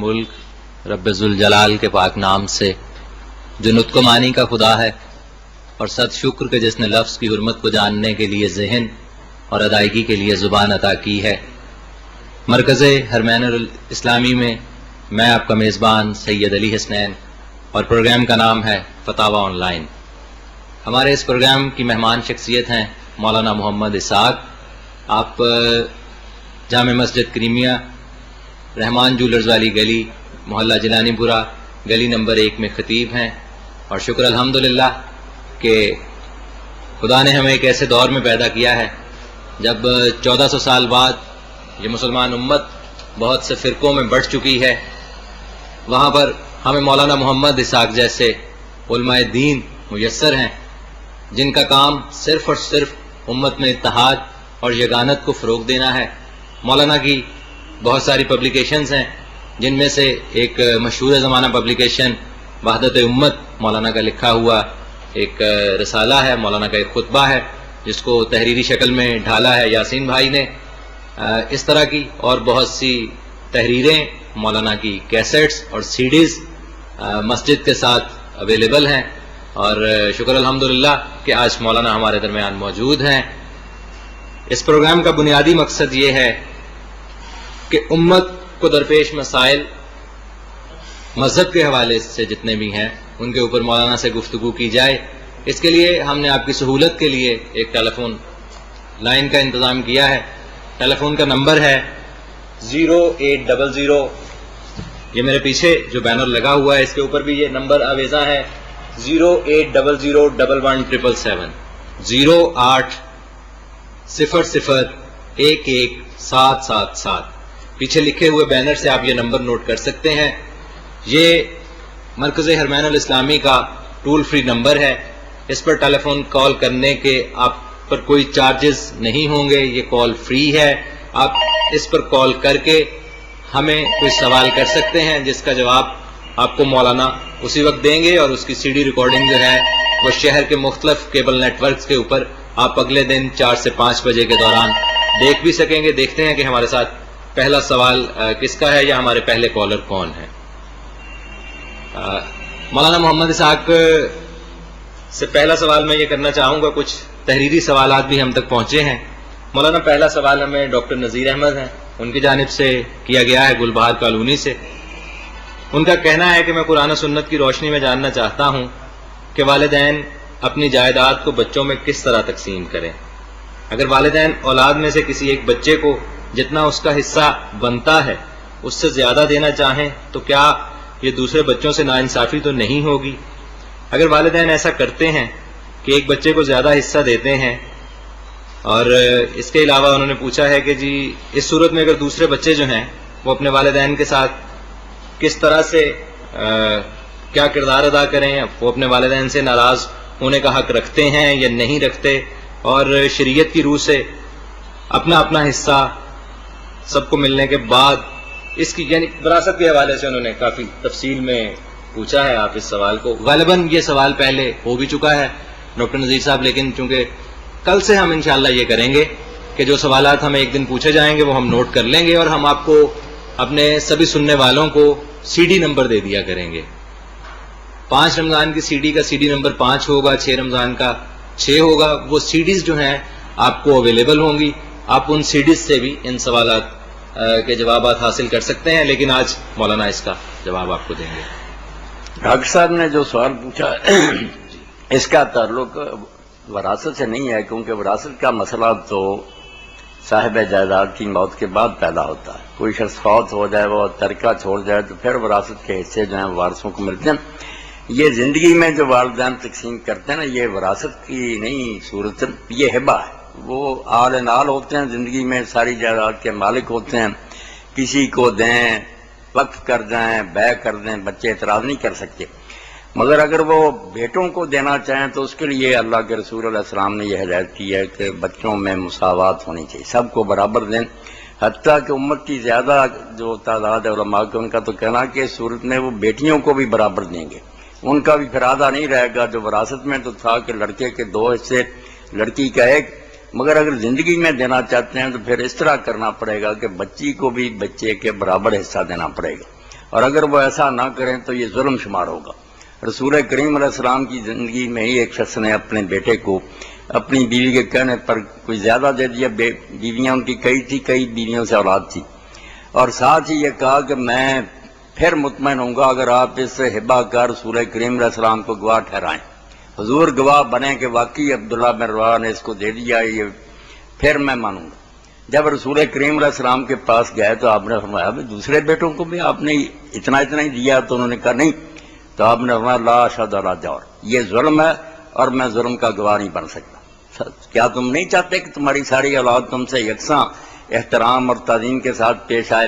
ملک رب ذوالجلال کے پاک نام سے جو نطق و معنی کا خدا ہے، اور صد شکر کہ جس نے لفظ کی حرمت کو جاننے کے لیے ذہن اور ادائیگی کے لیے زبان عطا کی ہے۔ مرکز حرمین الاسلامی میں میں آپ کا میزبان سید علی حسنین، اور پروگرام کا نام ہے فتاوی آن لائن۔ ہمارے اس پروگرام کی مہمان شخصیت ہیں مولانا محمد اسحاق۔ آپ جامع مسجد کریمیہ، رحمان جولرز والی گلی، محلہ جیلانی پورہ، گلی نمبر 1 میں خطیب ہیں، اور شکر الحمدللہ کہ خدا نے ہمیں ایک ایسے دور میں پیدا کیا ہے جب 1400 سال بعد یہ مسلمان امت بہت سے فرقوں میں بٹ چکی ہے، وہاں پر ہمیں مولانا محمد اسحاق جیسے علماء دین میسر ہیں جن کا کام صرف اور صرف امت میں اتحاد اور یگانت کو فروغ دینا ہے۔ مولانا کی بہت ساری پبلیکیشنز ہیں، جن میں سے ایک مشہور زمانہ پبلیکیشن وحدت امت مولانا کا لکھا ہوا ایک رسالہ ہے، مولانا کا ایک خطبہ ہے جس کو تحریری شکل میں ڈھالا ہے یاسین بھائی نے۔ اس طرح کی اور بہت سی تحریریں، مولانا کی کیسٹس اور سیڈیز مسجد کے ساتھ اویلیبل ہیں، اور شکر الحمدللہ کہ آج مولانا ہمارے درمیان موجود ہیں۔ اس پروگرام کا بنیادی مقصد یہ ہے کہ امت کو درپیش مسائل مذہب کے حوالے سے جتنے بھی ہیں ان کے اوپر مولانا سے گفتگو کی جائے۔ اس کے لیے ہم نے آپ کی سہولت کے لیے ایک ٹیلی فون لائن کا انتظام کیا ہے۔ ٹیلی فون کا نمبر ہے 0800، یہ میرے پیچھے جو بینر لگا ہوا ہے اس کے اوپر بھی یہ نمبر آویزاں ہے، 0800117777، 0800117777۔ پیچھے لکھے ہوئے بینر سے آپ یہ نمبر نوٹ کر سکتے ہیں۔ یہ مرکز حرمین الاسلامی کا ٹول فری نمبر ہے، اس پر ٹیلی فون کال کرنے کے آپ پر کوئی چارجز نہیں ہوں گے، یہ کال فری ہے۔ آپ اس پر کال کر کے ہمیں کوئی سوال کر سکتے ہیں جس کا جواب آپ کو مولانا اسی وقت دیں گے، اور اس کی CD ریکارڈنگ جو ہے وہ شہر کے مختلف کیبل نیٹ ورکس کے اوپر آپ اگلے دن 4 سے 5 بجے کے دوران دیکھ بھی سکیں گے۔ دیکھتے ہیں کہ ہمارے ساتھ پہلا سوال کس کا ہے یا ہمارے پہلے کالر کون ہے۔ مولانا محمد اسحاق سے پہلا سوال میں یہ کرنا چاہوں گا، کچھ تحریری سوالات بھی ہم تک پہنچے ہیں۔ مولانا پہلا سوال ہمیں ڈاکٹر نذیر احمد ہیں، ان کی جانب سے کیا گیا ہے گلبہار کالونی سے۔ ان کا کہنا ہے کہ میں قرآن و سنت کی روشنی میں جاننا چاہتا ہوں کہ والدین اپنی جائیداد کو بچوں میں کس طرح تقسیم کریں۔ اگر والدین اولاد میں سے کسی ایک بچے کو جتنا اس کا حصہ بنتا ہے اس سے زیادہ دینا چاہیں تو کیا یہ دوسرے بچوں سے ناانصافی تو نہیں ہوگی؟ اگر والدین ایسا کرتے ہیں کہ ایک بچے کو زیادہ حصہ دیتے ہیں، اور اس کے علاوہ انہوں نے پوچھا ہے کہ جی اس صورت میں اگر دوسرے بچے جو ہیں وہ اپنے والدین کے ساتھ کس طرح سے کیا کردار ادا کریں، وہ اپنے والدین سے ناراض ہونے کا حق رکھتے ہیں یا نہیں رکھتے، اور شریعت کی روح سے اپنا اپنا حصہ سب کو ملنے کے بعد اس کی یعنی وراثت کے حوالے سے انہوں نے کافی تفصیل میں پوچھا ہے آپ اس سوال کو۔ غالباً یہ سوال پہلے ہو بھی چکا ہے ڈاکٹر نذیر صاحب، لیکن چونکہ کل سے ہم انشاءاللہ یہ کریں گے کہ جو سوالات ہمیں ایک دن پوچھے جائیں گے وہ ہم نوٹ کر لیں گے، اور ہم آپ کو اپنے سبھی سننے والوں کو CD نمبر دے دیا کریں گے۔ 5 رمضان کی CD کا CD نمبر 5 ہوگا، 6 رمضان کا 6 ہوگا۔ وہ CDs جو ہیں آپ کو اویلیبل ہوں گی، آپ ان CDs سے بھی ان سوالات کے جوابات حاصل کر سکتے ہیں، لیکن آج مولانا اس کا جواب آپ کو دیں گے۔ ڈاکٹر صاحب نے جو سوال پوچھا اس کا تعلق وراثت سے نہیں ہے، کیونکہ وراثت کا مسئلہ تو صاحب جائیداد کی موت کے بعد پیدا ہوتا ہے۔ کوئی شخص فوت ہو جائے، وہ ترکہ چھوڑ جائے تو پھر وراثت کے حصے جو ہیں وارثوں کو ملتے ہیں۔ یہ زندگی میں جو والدین تقسیم کرتے ہیں نا، یہ وراثت کی نہیں صورت، یہ ہبہ ہے۔ وہ آل نال ہوتے ہیں، زندگی میں ساری جائیداد کے مالک ہوتے ہیں، کسی کو دیں، وقف کر جائیں، بیع کر دیں، بچے اعتراض نہیں کر سکتے۔ مگر اگر وہ بیٹوں کو دینا چاہیں تو اس کے لیے اللہ کے رسول علیہ السلام نے یہ ہدایت کی ہے کہ بچوں میں مساوات ہونی چاہیے، سب کو برابر دیں۔ حتیٰ کہ امت کی زیادہ جو تعداد ہے علماء کے، ان کا تو کہنا کہ اس صورت میں وہ بیٹیوں کو بھی برابر دیں گے، ان کا بھی پھر آدھا نہیں رہے گا۔ جو وراثت میں تو تھا کہ لڑکے کے 2 حصے، لڑکی کا 1، مگر اگر زندگی میں دینا چاہتے ہیں تو پھر اس طرح کرنا پڑے گا کہ بچی کو بھی بچے کے برابر حصہ دینا پڑے گا، اور اگر وہ ایسا نہ کریں تو یہ ظلم شمار ہوگا۔ رسول کریم علیہ السلام کی زندگی میں ہی ایک شخص نے اپنے بیٹے کو اپنی بیوی کے کہنے پر کوئی زیادہ دے دیا، بیویاں ان کی کئی تھی، کئی بیویوں سے اولاد تھی، اور ساتھ ہی یہ کہا کہ میں پھر مطمئن ہوں گا اگر آپ اس ہبہ کا رسول کریم علیہ السلام کو گواہ ٹھہرائیں۔ حضور گواہ بنے کہ واقعی عبداللہ بن رواحہ نے اس کو دے دیا، یہ پھر میں مانوں گا۔ جب رسول کریم علیہ السلام کے پاس گئے تو آپ نے فرمایا دوسرے بیٹوں کو بھی آپ نے اتنا ہی دیا؟ تو انہوں نے کہا نہیں۔ تو آپ نے فرمایا لا اشہد علی جور، یہ ظلم ہے اور میں ظلم کا گواہ نہیں بن سکتا۔ کیا تم نہیں چاہتے کہ تمہاری ساری اولاد تم سے یکساں احترام اور تعظیم کے ساتھ پیش آئے؟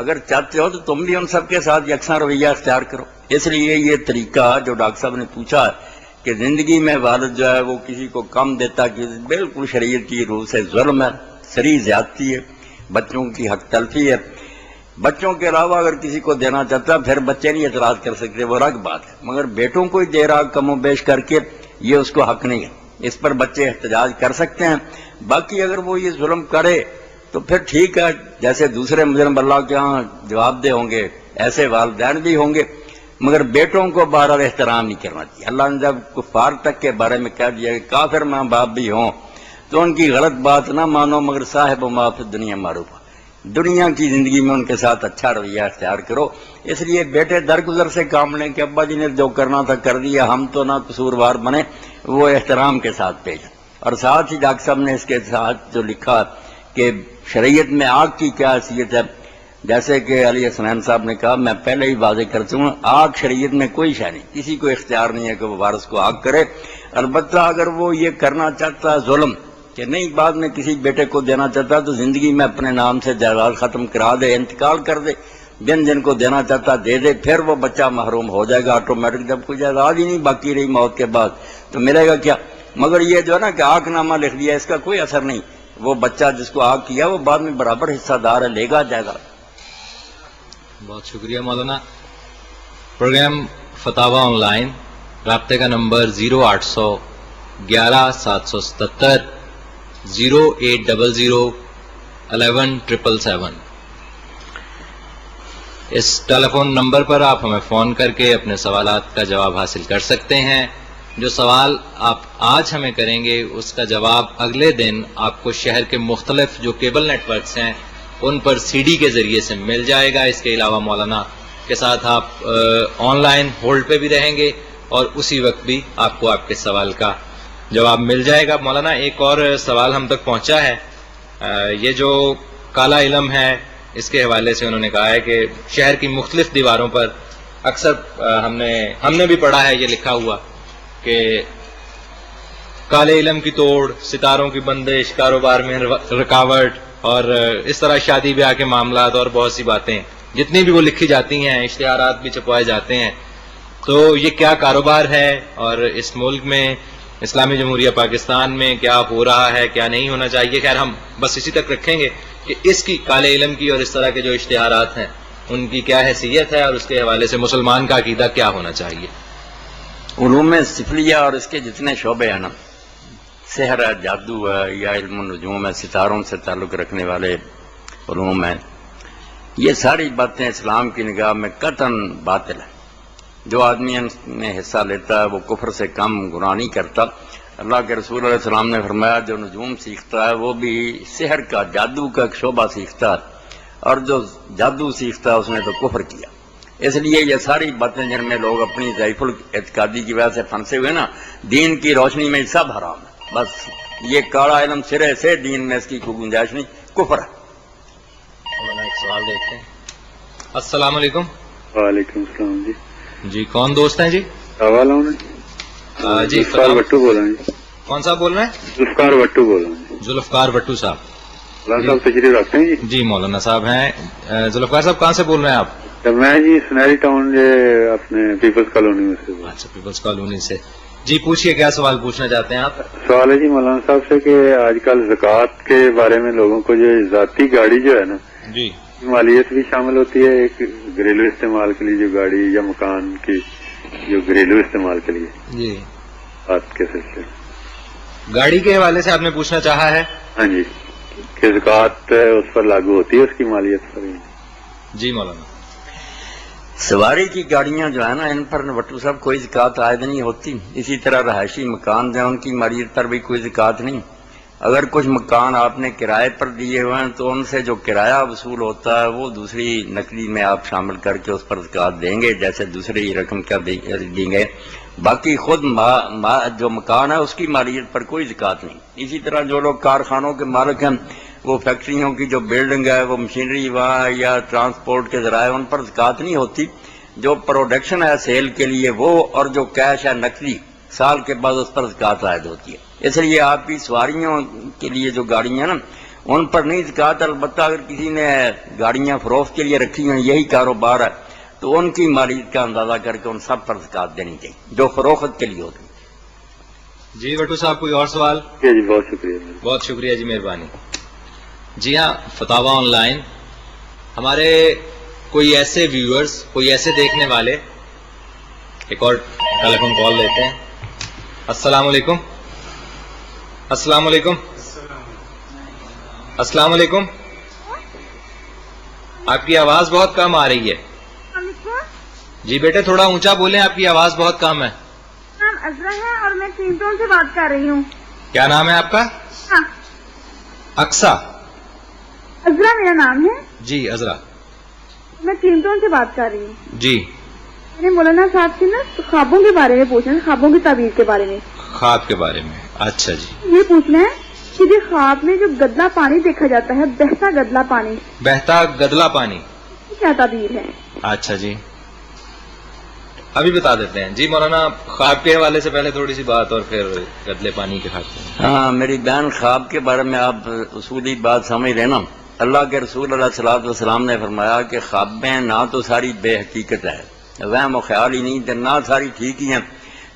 اگر چاہتے ہو تو تم بھی ان سب کے ساتھ یکساں رویہ اختیار کرو۔ اس لیے یہ طریقہ جو ڈاکٹر صاحب نے پوچھا ہے کہ زندگی میں والد جو ہے وہ کسی کو کم دیتا، کہ بالکل شریعت کی روح سے ظلم ہے، صریح زیادتی ہے، بچوں کی حق تلفی ہے۔ بچوں کے علاوہ اگر کسی کو دینا چاہتا پھر بچے نہیں اعتراض کر سکتے، وہ الگ بات ہے، مگر بیٹوں کو ہی دے رہا کم و بیش کر کے، یہ اس کو حق نہیں ہے، اس پر بچے احتجاج کر سکتے ہیں۔ باقی اگر وہ یہ ظلم کرے تو پھر ٹھیک ہے، جیسے دوسرے مجرم اللہ کے ہاں جواب دہ ہوں گے ایسے والدین بھی ہوں گے، مگر بیٹوں کو بہرحال احترام نہیں کرنا چاہیے۔ اللہ نے جب کفار تک کے بارے میں کہہ دیا کہ کافر ماں باپ بھی ہوں تو ان کی غلط بات نہ مانو، مگر صاحب و ما فی الدنیا معروف، دنیا کی زندگی میں ان کے ساتھ اچھا رویہ اختیار کرو۔ اس لیے بیٹے درگزر سے کام لیں کہ ابا جی نے جو کرنا تھا کر دیا، ہم تو نہ قصوروار بنے، وہ احترام کے ساتھ پیش۔ اور ساتھ ہی ڈاکٹر صاحب نے اس کے ساتھ جو لکھا کہ شریعت میں آگ کی کیا حیثیت ہے، جیسے کہ علی حسنین صاحب نے کہا، میں پہلے ہی واضح کر چکا ہوں، آگ شریعت میں کوئی شے نہیں، کسی کو اختیار نہیں ہے کہ وہ وارث کو آگ کرے۔ البتہ اگر وہ یہ کرنا چاہتا ہے ظلم کہ نہیں بعد میں کسی بیٹے کو دینا چاہتا تو زندگی میں اپنے نام سے جائیداد ختم کرا دے، انتقال کر دے، جن کو دینا چاہتا دے دے، پھر وہ بچہ محروم ہو جائے گا آٹومیٹک۔ جب کوئی جائیداد ہی نہیں باقی رہی موت کے بعد تو ملے گا کیا؟ مگر یہ جو ہے نا کہ آگ نامہ لکھ دیا، اس کا کوئی اثر نہیں، وہ بچہ جس کو آگ کیا وہ بعد میں برابر حصہ دار ہے، لے گا جائیداد۔ بہت شکریہ مولانا۔ پروگرام فتاوی آن لائن، رابطے کا نمبر 0811 777 0800 11 اس ٹیلی فون نمبر پر آپ ہمیں فون کر کے اپنے سوالات کا جواب حاصل کر سکتے ہیں۔ جو سوال آپ آج ہمیں کریں گے اس کا جواب اگلے دن آپ کو شہر کے مختلف جو کیبل نیٹ ورکس ہیں ان پر سی ڈی کے ذریعے سے مل جائے گا۔ اس کے علاوہ مولانا کے ساتھ آپ آن لائن ہولڈ پہ بھی رہیں گے اور اسی وقت بھی آپ کو آپ کے سوال کا جواب مل جائے گا۔ مولانا ایک اور سوال ہم تک پہنچا ہے، یہ جو کالا علم ہے اس کے حوالے سے انہوں نے کہا ہے کہ شہر کی مختلف دیواروں پر اکثر ہم نے بھی پڑھا ہے یہ لکھا ہوا کہ کالے علم کی توڑ، ستاروں کی بندش، کاروبار میں رکاوٹ، اور اس طرح شادی بیاہ کے معاملات اور بہت سی باتیں جتنی بھی وہ لکھی جاتی ہیں، اشتہارات بھی چھپوائے جاتے ہیں۔ تو یہ کیا کاروبار ہے اور اس ملک میں اسلامی جمہوریہ پاکستان میں کیا ہو رہا ہے، کیا نہیں ہونا چاہیے؟ خیر ہم بس اسی تک رکھیں گے کہ اس کی کالے علم کی اور اس طرح کے جو اشتہارات ہیں ان کی کیا حیثیت ہے اور اس کے حوالے سے مسلمان کا عقیدہ کیا ہونا چاہیے۔ علوم سفلیہ اور اس کے جتنے شعبے ہیں نا، سحر ہے، جادو ہے، یا علم النجوم ہے، ستاروں سے تعلق رکھنے والے علوم ہیں، یہ ساری باتیں اسلام کی نگاہ میں قطعاً باطل ہے۔ جو آدمی ان میں حصہ لیتا ہے وہ کفر سے کم گناہ نہیں کرتا۔ اللہ کے رسول علیہ السلام نے فرمایا جو نجوم سیکھتا ہے وہ بھی سحر کا، جادو کا ایک شعبہ سیکھتا ہے، اور جو جادو سیکھتا ہے اس نے تو کفر کیا۔ اس لیے یہ ساری باتیں جن میں لوگ اپنی ضعیف الاعتقادی کی وجہ سے پھنسے ہوئے نا، دین کی روشنی میں سب حرام ہے۔ بس یہ کالا علم سرے سے دین میں اس کی کوئی گنجائش نہیں، کفر ہے۔ ایک سوال دیکھتے ہیں۔ السلام علیکم۔ وعلیکم السلام جی۔ جی کون دوست ہیں جی؟ سوال ہوں جی ذوالفقار بٹو بول رہا ہوں جی۔ کون صاحب بول رہے ہیں؟ ذوالفقار بٹو بول رہا ہوں۔ ذوالفقار بٹو صاحب۔ مولانا صاحب تشریف رکھتے ہیں جی؟ جی مولانا صاحب ہیں۔ ذوالفقار صاحب کہاں سے بول رہے ہیں آپ؟ تو میں جی سنیری ٹاؤن اپنے پیپلز کالونی میں سے۔ اچھا پیپلز کالونی سے۔ جی پوچھئے کیا سوال پوچھنا چاہتے ہیں آپ؟ سوال ہے جی مولانا صاحب سے کہ آج کل زکوٰۃ کے بارے میں لوگوں کو جو ذاتی گاڑی جو ہے نا، جی مالیت بھی شامل ہوتی ہے، ایک گھریلو استعمال کے لیے جو گاڑی یا مکان کی جو گھریلو استعمال کے لیے، جی بات کے سلسلے گاڑی کے حوالے سے آپ نے پوچھنا چاہا ہے؟ ہاں جی، کہ زکوٰۃ اس پر لاگو ہوتی ہے، اس کی مالیت پر؟ جی مولانا سواری کی گاڑیاں جو ہے نا ان پر بٹو صاحب کوئی زکوٰۃ عائد نہیں ہوتی. اسی طرح رہائشی مکان جو ہیں ان کی مالیت پر بھی کوئی زکوٰۃ نہیں. اگر کچھ مکان آپ نے کرائے پر دیے ہوئے ہیں تو ان سے جو کرایہ وصول ہوتا ہے وہ دوسری نقدی میں آپ شامل کر کے اس پر زکوٰۃ دیں گے جیسے دوسری رقم کا دیں گے. باقی خود جو مکان ہے اس کی مالیت پر کوئی زکوٰۃ نہیں. اسی طرح جو لوگ کارخانوں کے مالک ہیں وہ فیکٹریوں کی جو بلڈنگ ہے وہ مشینری وہاں یا ٹرانسپورٹ کے ذرائع ان پر زکوٰۃ نہیں ہوتی. جو پروڈکشن ہے سیل کے لیے وہ اور جو کیش ہے نقدی سال کے بعد اس پر زکوٰۃ عائد ہوتی ہے. اس لیے آپ کی سواریوں کے لیے جو گاڑیاں نا ان پر نہیں زکوٰۃ. البتہ اگر کسی نے گاڑیاں فروخت کے لیے رکھی ہیں یہی کاروبار ہے تو ان کی مالیت کا اندازہ کر کے ان سب پر زکوٰۃ دینی چاہیے جو فروخت کے لیے ہوتی ہے. جی بٹو صاحب کوئی اور سوال؟ جی بہت شکریہ. بہت شکریہ جی، مہربانی. جی ہاں، فتاوا آن لائن ہمارے کوئی ایسے ویورز، کوئی ایسے دیکھنے والے، ایک اور ٹیلیفون کال لیتے ہیں. السلام علیکم. السلام علیکم. السلام علیکم. آپ کی آواز بہت کم آ رہی ہے. جی بیٹے تھوڑا اونچا بولیں، آپ کی آواز بہت کم ہے. نام عذرا ہے اور میں قیمتوں سے بات کر رہی ہوں. کیا نام ہے آپ کا؟ اقصا. عذرا میرا نام ہے. جی عذرا. میں قیمتوں سے بات کر رہی ہوں. جی میں نے مولانا صاحب سے نا خوابوں کے بارے میں پوچھنا ہے، خوابوں کی تعبیر کے بارے میں. خواب کے بارے میں؟ اچھا جی. یہ پوچھنا ہے کہ جو خواب میں جو گدلا پانی دیکھا جاتا ہے، بہتا گدلا پانی، بہتا گدلا پانی، کیا تعبیر ہے؟ اچھا جی ابھی بتا دیتے ہیں. جی مولانا خواب کے حوالے سے پہلے تھوڑی سی بات اور پھر گدلے پانی کے کھاتے ہیں. ہاں میری بہن، خواب کے بارے میں آپ اصولی بات سمجھ لینا. اللہ کے رسول علیہ الصلوۃ والسلام نے فرمایا کہ خوابیں نہ تو ساری بے حقیقت ہے، وہم و خیال ہی نہیں، نہ ساری ٹھیک ہی ہیں.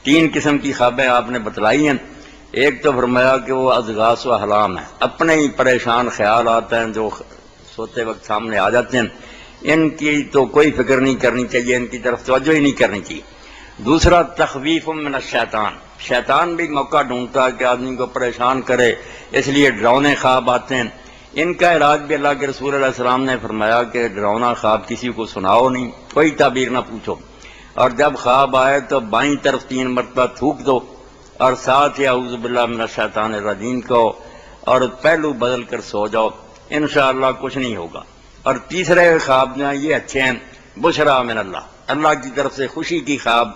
3 قسم کی خوابیں آپ نے بتلائی ہیں. ایک تو فرمایا کہ وہ اضغاث و احلام ہے، اپنے ہی پریشان خیال آتے ہیں جو سوتے وقت سامنے آ جاتے ہیں. ان کی تو کوئی فکر نہیں کرنی چاہیے، ان کی طرف توجہ ہی نہیں کرنی چاہیے. دوسرا تخویف من الشیطان، شیطان بھی موقع ڈھونڈتا ہے کہ آدمی کو پریشان کرے، اس لیے ڈراؤنے خواب آتے ہیں. ان کا علاج بھی اللہ کے رسول علیہ السلام نے فرمایا کہ ڈراؤنا خواب کسی کو سناؤ نہیں، کوئی تعبیر نہ پوچھو، اور جب خواب آئے تو بائیں طرف 3 مرتبہ تھوک دو اور ساتھ ہی اعوذ باللہ من الشیطان الرجیم کو اور پہلو بدل کر سو جاؤ، انشاءاللہ کچھ نہیں ہوگا. اور تیسرے خواب جو ہیں یہ اچھے ہیں، بشرا من اللہ، اللہ کی طرف سے خوشی کی خواب.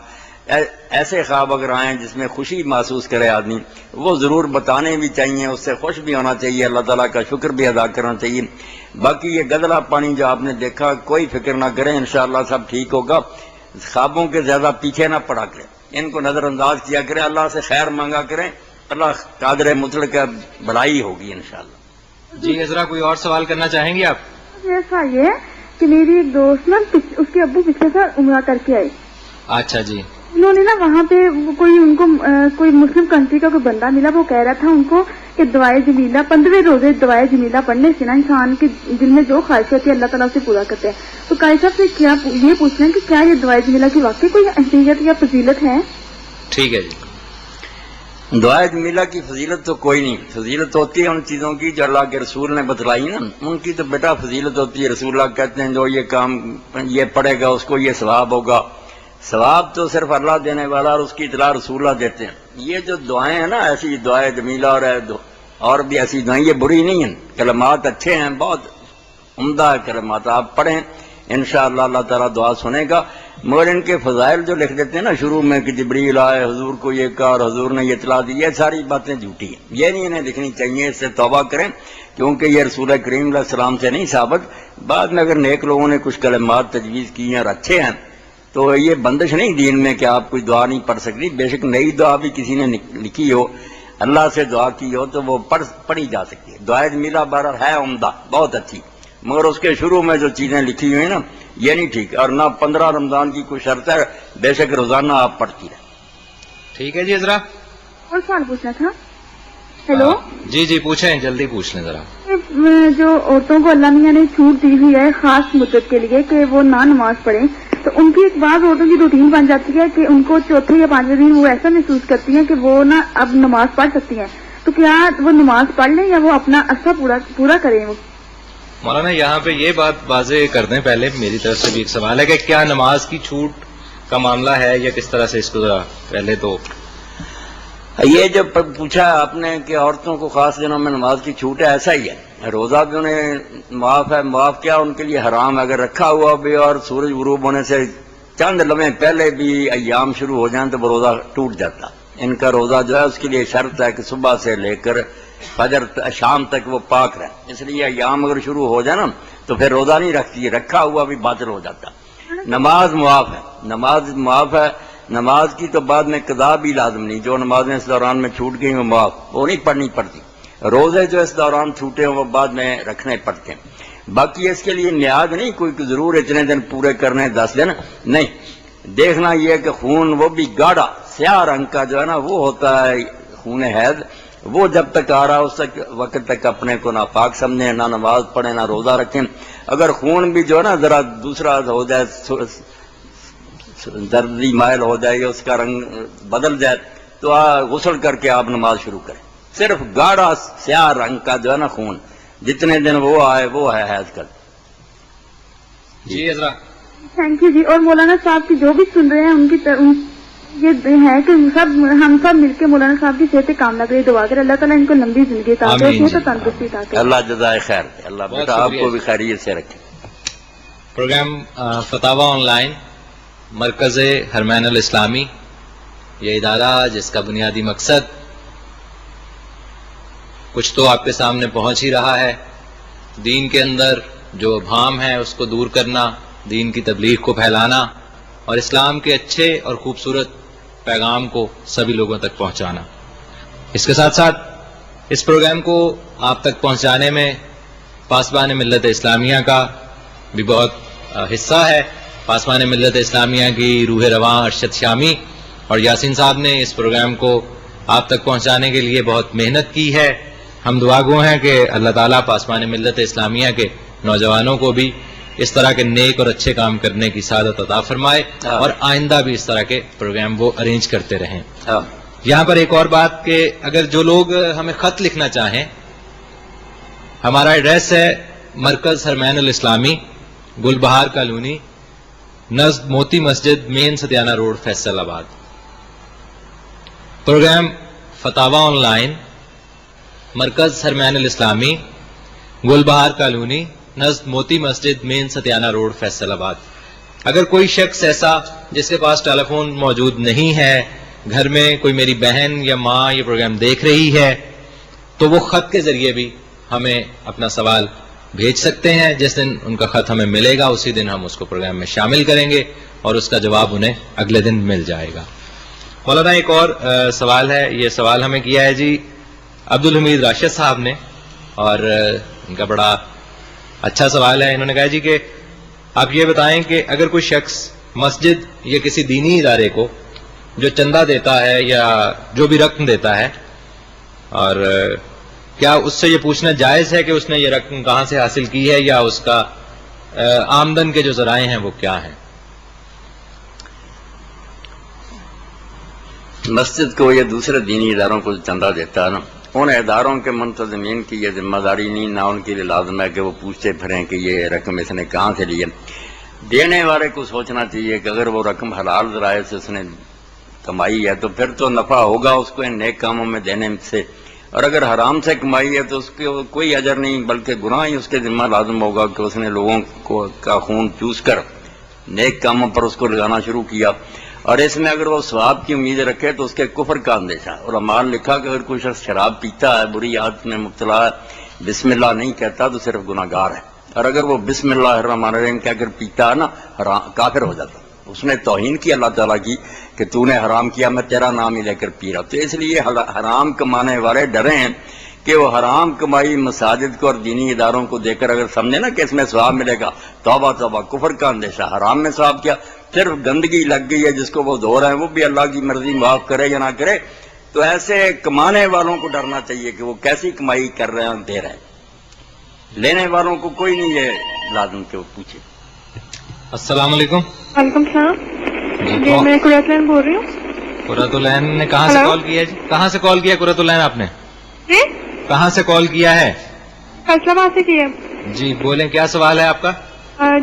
ایسے خواب اگر آئیں جس میں خوشی محسوس کرے آدمی، وہ ضرور بتانے بھی چاہیے، اس سے خوش بھی ہونا چاہیے، اللہ تعالیٰ کا شکر بھی ادا کرنا چاہیے. باقی یہ گدلا پانی جو آپ نے دیکھا کوئی فکر نہ کریں، انشاءاللہ سب ٹھیک ہوگا. خوابوں کے زیادہ پیچھے نہ پڑا کریں، ان کو نظر انداز کیا کریں، اللہ سے خیر مانگا کریں، اللہ قادر مطلق ہے، بھلائی ہوگی انشاءاللہ. جی عذرا کوئی اور سوال کرنا چاہیں گے آپ؟ ایسا یہ کہ میری ایک دوست نا اس کے ابو پچھلے سال عمرہ کر کے آئے. اچھا جی. انہوں نے نا وہاں پہ کوئی ان کو کوئی مسلم کنٹری کا کوئی بندہ ملا، وہ کہہ رہا تھا ان کو کہ دعائے جمیلہ 15 روزے دعائے جمیلہ پڑھنے سے نا انسان کے دل میں جو خواہش ہوتی ہے اللہ تعالیٰ سے پورا کرتے ہیں. تو قاری صاحب سے کیا یہ پوچھنا ہے کہ کیا یہ دعائے جمیلہ کی واقعی کوئی اہمیت یا فضیلت ہے؟ ٹھیک ہے جی. دعائے جمیلہ کی فضیلت تو کوئی نہیں، فضیلت ہوتی ہے ان چیزوں کی جو اللہ کے رسول نے بتلائی نا، ان کی تو بیٹا فضیلت ہوتی ہے. رسول اللہ کہتے ہیں جو یہ کام یہ پڑھے گا اس کو یہ ثواب ہوگا. ثواب تو صرف اللہ دینے والا اور اس کی اطلاع رسول اللہ دیتے ہیں. یہ جو دعائیں ہیں نا، ایسی دعائے جمیلہ اور بھی ایسی دعائیں، یہ بری نہیں ہیں، کلمات اچھے ہیں، بہت عمدہ ہے کلمات، آپ پڑھیں انشاءاللہ اللہ تعالیٰ دعا سنے گا. مگر ان کے فضائل جو لکھ دیتے ہیں نا شروع میں کہ جبریل آئے حضور کو یہ کہا اور حضور نے یہ اطلاع دی، یہ ساری باتیں جھوٹی ہیں، یہ نہیں انہیں لکھنی چاہیے. اس سے توبہ کریں کیونکہ یہ رسول کریم علیہ السلام سے نہیں ثابت. بعد میں اگر نیک لوگوں نے کچھ کلمات تجویز کی ہیں اور اچھے ہیں تو یہ بندش نہیں دین میں کہ آپ کوئی دعا نہیں پڑھ سکتی. بے شک نئی دعا بھی کسی نے لکھی ہو، اللہ سے دعا کی ہو تو وہ پڑھی جا سکتی ہے. دعائے جمیلہ بہرحال ہے عمدہ، بہت اچھی، مگر اس کے شروع میں جو چیزیں لکھی ہوئی ہیں نا یہ نہیں ٹھیک. اور نہ 15 رمضان کی کوئی شرط ہے، بے شک روزانہ آپ پڑھتی رہیں. ٹھیک ہے جی عذرا. اور سوال پوچھنا تھا. ہیلو. جی جی پوچھیں، جلدی پوچھ لیں ذرا. جو عورتوں کو اللہ میاں نے چھوٹ دی ہوئی ہے خاص مدت کے لیے کہ وہ نہ نماز پڑھیں، تو ان کی ایک بعض عورتوں کی روٹین بن جاتی ہے کہ ان کو چوتھے یا 5ویں دن وہ ایسا محسوس کرتی ہیں کہ وہ نا اب نماز پڑھ سکتی ہیں. تو کیا وہ نماز پڑھ لیں یا وہ اپنا عرصہ پورا کریں؟ وہ مولانا یہاں پہ یہ بات واضح کر دیں پہلے، میری طرف سے بھی ایک سوال ہے کہ کیا نماز کی چھوٹ کا معاملہ ہے یا کس طرح سے اس کو ذرا پہلے تو یہ جو پوچھا آپ نے کہ عورتوں کو خاص دنوں میں نماز کی چھوٹ ہے، ایسا ہی ہے، روزہ بھی انہیں معاف ہے، معاف کیا ان کے لیے حرام ہے، اگر رکھا ہوا بھی اور سورج غروب ہونے سے چند لمحے پہلے بھی ایام شروع ہو جائیں تو وہ روزہ ٹوٹ جاتا. ان کا روزہ جو ہے اس کے لیے شرط ہے کہ صبح سے لے کر فجر شام تک وہ پاک رہے، اس لیے ایام اگر شروع ہو جائے نا تو پھر روزہ نہیں رکھتی، رکھا ہوا بھی باطل ہو جاتا. نماز معاف ہے، نماز معاف ہے، نماز کی تو بعد میں قضا بھی لازم نہیں، جو نمازیں اس دوران میں چھوٹ گئی وہ معاف، وہ نہیں پڑھنی پڑتی. روزے جو اس دوران چھوٹے ہیں وہ بعد میں رکھنے پڑتے ہیں. باقی اس کے لیے میعاد نہیں کوئی کہ ضرور اتنے دن پورے کرنے 10 دن نہیں. دیکھنا یہ ہے کہ خون وہ بھی گاڑھا سیاہ رنگ کا جو ہے نا وہ ہوتا ہے خون حیض، وہ جب تک آ رہا اس وقت تک اپنے کو ناپاک سمجھیں، نہ نماز پڑھیں نہ روزہ رکھیں. اگر خون بھی جو ہے نا ذرا دوسرا ہو جائے، زردی مائل ہو جائے یا اس کا رنگ بدل جائے تو غسل کر کے آپ نماز شروع کریں. صرف گاڑھا سیاہ رنگ کا جو ہے نا خون جتنے دن وہ آئے وہ ہے حیض کا. جی حضرت تھینک یو جی. اور مولانا صاحب کی جو بھی سن رہے ہیں ان کی یہ ہے کہ ہم سب مل کے مولانا صاحب کی صحت کامنا کے لیے دعا کریں، اللہ تعالیٰ ان کو لمبی زندگی عطا کرے، صحت و تندرستی عطا کرے. اللہ جزائے خیر دے، اللہ بیٹا آپ کو بھی خیریت سے رکھے. پروگرام فتاوا آن لائن مرکز حرمین الاسلامی، یہ ادارہ جس کا بنیادی مقصد کچھ تو آپ کے سامنے پہنچ ہی رہا ہے، دین کے اندر جو ابہام ہے اس کو دور کرنا، دین کی تبلیغ کو پھیلانا اور اسلام کے اچھے اور خوبصورت پیغام کو سبھی لوگوں تک پہنچانا. اس کے ساتھ ساتھ اس پروگرام کو آپ تک پہنچانے میں پاسبان ملت اسلامیہ کا بھی بہت حصہ ہے. پاسبان ملت اسلامیہ کی روح رواں ارشد شامی اور یاسین صاحب نے اس پروگرام کو آپ تک پہنچانے کے لیے بہت محنت کی ہے. ہم دعا گو ہیں کہ اللہ تعالیٰ پاسبان ملت اسلامیہ کے نوجوانوں کو بھی اس طرح کے نیک اور اچھے کام کرنے کی سعادت عطا فرمائے اور آئندہ بھی اس طرح کے پروگرام وہ ارینج کرتے رہیں. یہاں پر ایک اور بات کہ اگر جو لوگ ہمیں خط لکھنا چاہیں، ہمارا ایڈریس ہے مرکز حرمین الاسلامی، گل بہار کالونی، نزد موتی مسجد، مین ستیانہ روڈ، فیصل آباد. پروگرام فتاوا آن لائن مرکز حرمین الاسلامی، گل بہار کالونی، نزد موتی مسجد، مین ستیانہ روڈ، فیصل آباد. اگر کوئی شخص ایسا جس کے پاس ٹیلی فون موجود نہیں ہے، گھر میں کوئی میری بہن یا ماں یہ پروگرام دیکھ رہی ہے تو وہ خط کے ذریعے بھی ہمیں اپنا سوال بھیج سکتے ہیں. جس دن ان کا خط ہمیں ملے گا اسی دن ہم اس کو پروگرام میں شامل کریں گے اور اس کا جواب انہیں اگلے دن مل جائے گا. مولانا ایک اور سوال ہے، یہ سوال ہمیں کیا ہے جی عبدالحمید راشد صاحب نے، اور ان کا بڑا اچھا سوال ہے. انہوں نے کہا جی کہ آپ یہ بتائیں کہ اگر کوئی شخص مسجد یا کسی دینی ادارے کو جو چندہ دیتا ہے یا جو بھی رقم دیتا ہے، اور کیا اس سے یہ پوچھنا جائز ہے کہ اس نے یہ رقم کہاں سے حاصل کی ہے یا اس کا آمدن کے جو ذرائع ہیں وہ کیا ہیں؟ مسجد کو یا دوسرے دینی اداروں کو چندہ دیتا ہے نا، ان اداروں کے منتظمین کی یہ ذمہ داری نہیں، نہ ان کے لیے لازم ہے کہ وہ پوچھتے پھریں کہ یہ رقم اس نے کہاں سے لی ہے. دینے والے کو سوچنا چاہیے کہ اگر وہ رقم حلال ذرائع سے اس نے کمائی ہے تو پھر تو نفع ہوگا اس کو ان نیک کاموں میں دینے سے، اور اگر حرام سے کمائی ہے تو اس کو کوئی اجر نہیں بلکہ گناہ ہی اس کے ذمہ لازم ہوگا کہ اس نے لوگوں کو کا خون چوس کر نیک کاموں پر اس کو لگانا شروع کیا. اور اس میں اگر وہ ثواب کی امید رکھے تو اس کے کفر کا اندیشہ. علماء نے لکھا کہ اگر کوئی شخص شراب پیتا ہے، بری عادت میں مبتلا ہے، بسم اللہ نہیں کہتا تو صرف گناہ گار ہے، اور اگر وہ بسم اللہ الرحمن الرحیم کہہ کر پیتا ہے نا کافر ہو جاتا. اس نے توہین کی اللہ تعالیٰ کی کہ تو نے حرام کیا، میں تیرا نام ہی لے کر پی رہا. تو اس لیے حرام کمانے والے ڈرے ہیں کہ وہ حرام کمائی مساجد کو اور دینی اداروں کو دے کر اگر سمجھے نا کہ اس میں ثواب ملے گا، توبہ توبہ، کفر کا اندیشہ. حرام میں ثواب کیا، صرف گندگی لگ گئی ہے جس کو وہ دھو رہے ہیں، وہ بھی اللہ کی مرضی معاف کرے یا نہ کرے. تو ایسے کمانے والوں کو ڈرنا چاہیے کہ وہ کیسی کمائی کر رہے ہیں، دے رہے ہیں. لینے والوں کو کوئی نہیں یہ لازم کہ وہ پوچھے. السلام علیکم. وعلیکم السلام. جی میں قرۃ العین بول رہی ہوں. قرۃ العین نے کہاں سے کال کیا جی؟ کہاں سے کال کیا قرۃ العین آپ نے؟ جی کہاں سے کال کیا ہے؟ فیصلہ آباد سے کیا. جی بولیں, کیا سوال ہے آپ کا؟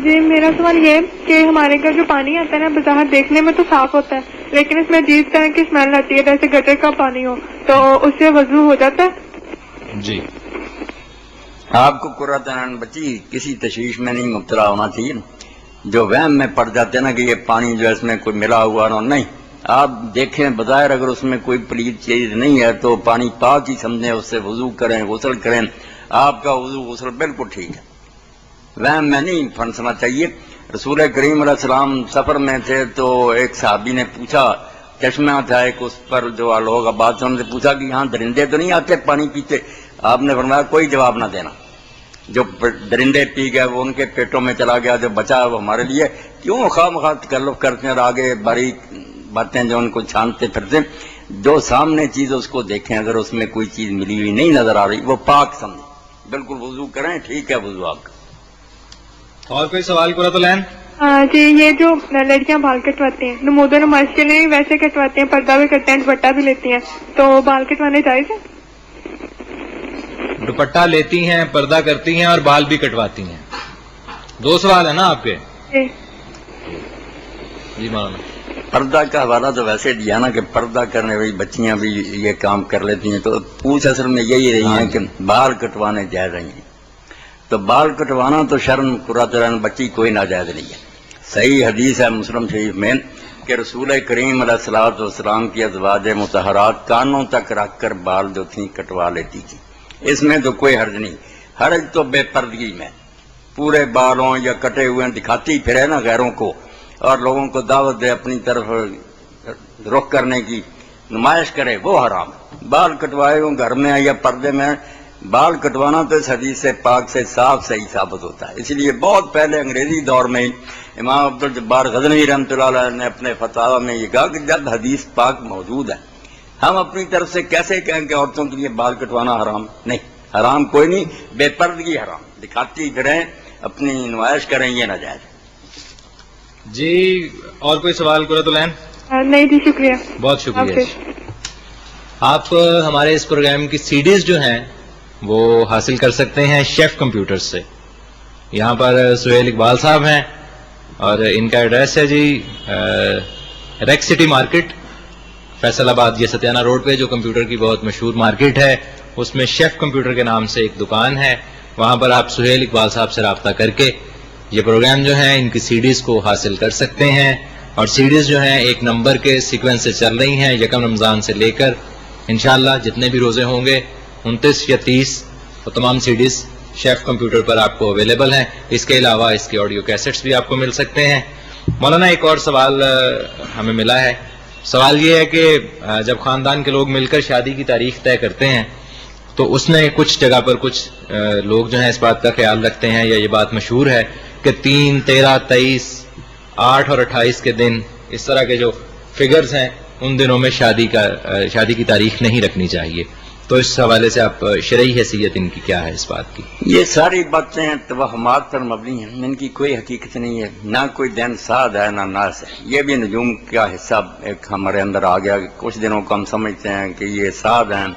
جی میرا سوال یہ ہے کہ ہمارے گھر جو پانی آتا ہے نا بظاہر دیکھنے میں تو صاف ہوتا ہے لیکن اس میں عجیب طرح کی اسمیل آتی ہے جیسے گٹر کا پانی ہو, تو اس سے وضو ہو جاتا ہے؟ جی آپ کو قرۃ عین بچی کسی تشویش میں نہیں مبتلا ہونا چاہیے. جو وہم میں پڑ جاتے ہیں نا کہ یہ پانی جو ہے اس میں کوئی ملا ہوا نہ, نہیں. آپ دیکھیں بظاہر اگر اس میں کوئی پلید چیز نہیں ہے تو پانی پاک ہی سمجھیں, اس سے وضو کریں, غسل کریں, آپ کا وضو غسل بالکل ٹھیک ہے. وہم میں نہیں پھنسنا چاہیے. رسول کریم علیہ السلام سفر میں تھے تو ایک صحابی نے پوچھا, چشمہ تھا ایک اس پر جو لوگ آباد سے, انہوں نے پوچھا کہ یہاں درندے تو نہیں آتے پانی پیتے؟ آپ نے فرمایا کوئی جواب نہ دینا, جو درندے پی گئے وہ ان کے پیٹوں میں چلا گیا, جو بچا وہ ہمارے لیے. کیوں خواہ مخواہ تکلف کرتے ہیں اور آگے باریک باتیں جو ان کو چھانتے پھرتے. جو سامنے چیز اس کو دیکھیں, اگر اس میں کوئی چیز ملی ہوئی نہیں نظر آ رہی وہ پاک سمجھیں, بالکل وضو کریں, ٹھیک ہے وضو آپ کا. اور کوئی سوال قرۃ العین؟ جی یہ جو لڑکیاں بال کٹواتی ہیں نمود و نمائش کے لیے ویسے کٹواتی ہیں, پردہ بھی کرتے ہیں, دوپٹہ بھی لیتی ہیں, تو بال کٹوانے جائز ہے؟ دوپٹہ لیتی ہیں, پردہ کرتی ہیں اور بال بھی کٹواتی ہیں. دو سوال ہے نا آپ کے؟ جی مولانا. پردہ کا حوالہ تو ویسے دیا نا کہ پردہ کرنے والی بچیاں بھی یہ کام کر لیتی ہیں, تو پوچھ اصل میں یہی رہی ہیں کہ بال کٹوانے جائز رہی ہیں. تو بال کٹوانا تو شرم قرۃ العین بچی کوئی ناجائز نہیں ہے. صحیح حدیث ہے مسلم شریف میں کہ رسول کریم علیہ الصلوۃ والسلام کی ازواج مطہرات کانوں تک رکھ کر بال جو تھیں کٹوا لیتی تھیں. اس میں تو کوئی حرج نہیں. حرج تو بے پردگی میں, پورے بالوں یا کٹے ہوئے دکھاتی پھرے نا غیروں کو, اور لوگوں کو دعوت دے اپنی طرف رخ کرنے کی, نمائش کرے, وہ حرام. بال کٹوائے ہوں گھر میں یا پردے میں, بال کٹوانا تو اس حدیث سے پاک سے صاف صحیح ثابت ہوتا ہے. اس لیے بہت پہلے انگریزی دور میں امام عبدالجبار غزنوی رحمۃ اللہ علیہ نے اپنے فتاوی میں یہ کہا کہ جب حدیث پاک موجود ہے, ہم اپنی طرف سے کیسے کہیں کہ عورتوں کے لیے بال کٹوانا حرام؟ نہیں, حرام کوئی نہیں, بے پردگی حرام. دکھاتی پھریں, اپنی نمائش کریں, یہ ناجائز. جی اور کوئی سوال قرۃ العین؟ نہیں جی شکریہ. بہت شکریہ. آپ ہمارے اس پروگرام کی سی ڈیز جو ہیں وہ حاصل کر سکتے ہیں شیف کمپیوٹر سے. یہاں پر سہیل اقبال صاحب ہیں اور ان کا ایڈریس ہے جی ریک سٹی مارکیٹ, فیصل آباد, یہ ستیانہ روڈ پہ جو کمپیوٹر کی بہت مشہور مارکیٹ ہے, اس میں شیف کمپیوٹر کے نام سے ایک دکان ہے. وہاں پر آپ سہیل اقبال صاحب سے رابطہ کر کے یہ پروگرام جو ہیں ان کی سی ڈیز کو حاصل کر سکتے ہیں. اور سی ڈیز جو ہیں ایک نمبر کے سیکوینس سے چل رہی ہیں, یکم رمضان سے لے کر انشاءاللہ جتنے بھی روزے ہوں گے 29 یا 30, وہ تمام سی ڈیز شیف کمپیوٹر پر آپ کو اویلیبل ہیں. اس کے علاوہ اس کی آڈیو کیسٹس بھی آپ کو مل سکتے ہیں. مولانا ایک اور سوال ہمیں ملا ہے. سوال یہ ہے کہ جب خاندان کے لوگ مل کر شادی کی تاریخ طے کرتے ہیں تو اس میں کچھ جگہ پر کچھ لوگ جو ہیں اس بات کا خیال رکھتے ہیں, یا یہ بات مشہور ہے کہ 3, 13, 23, 8 اور 28 کے دن, اس طرح کے جو فگرز ہیں ان دنوں میں شادی کی تاریخ نہیں رکھنی چاہیے. تو اس حوالے سے آپ شرعی حیثیت ان کی کیا ہے اس بات کی؟ یہ ساری باتیں توہمات پر مبنی ہیں, ان کی کوئی حقیقت نہیں ہے. نہ کوئی دن سعد ہے نہ ناس ہے. یہ بھی نجوم کا حصہ ایک ہمارے اندر آ گیا کہ کچھ دنوں کو ہم سمجھتے ہیں کہ یہ سعد ہیں,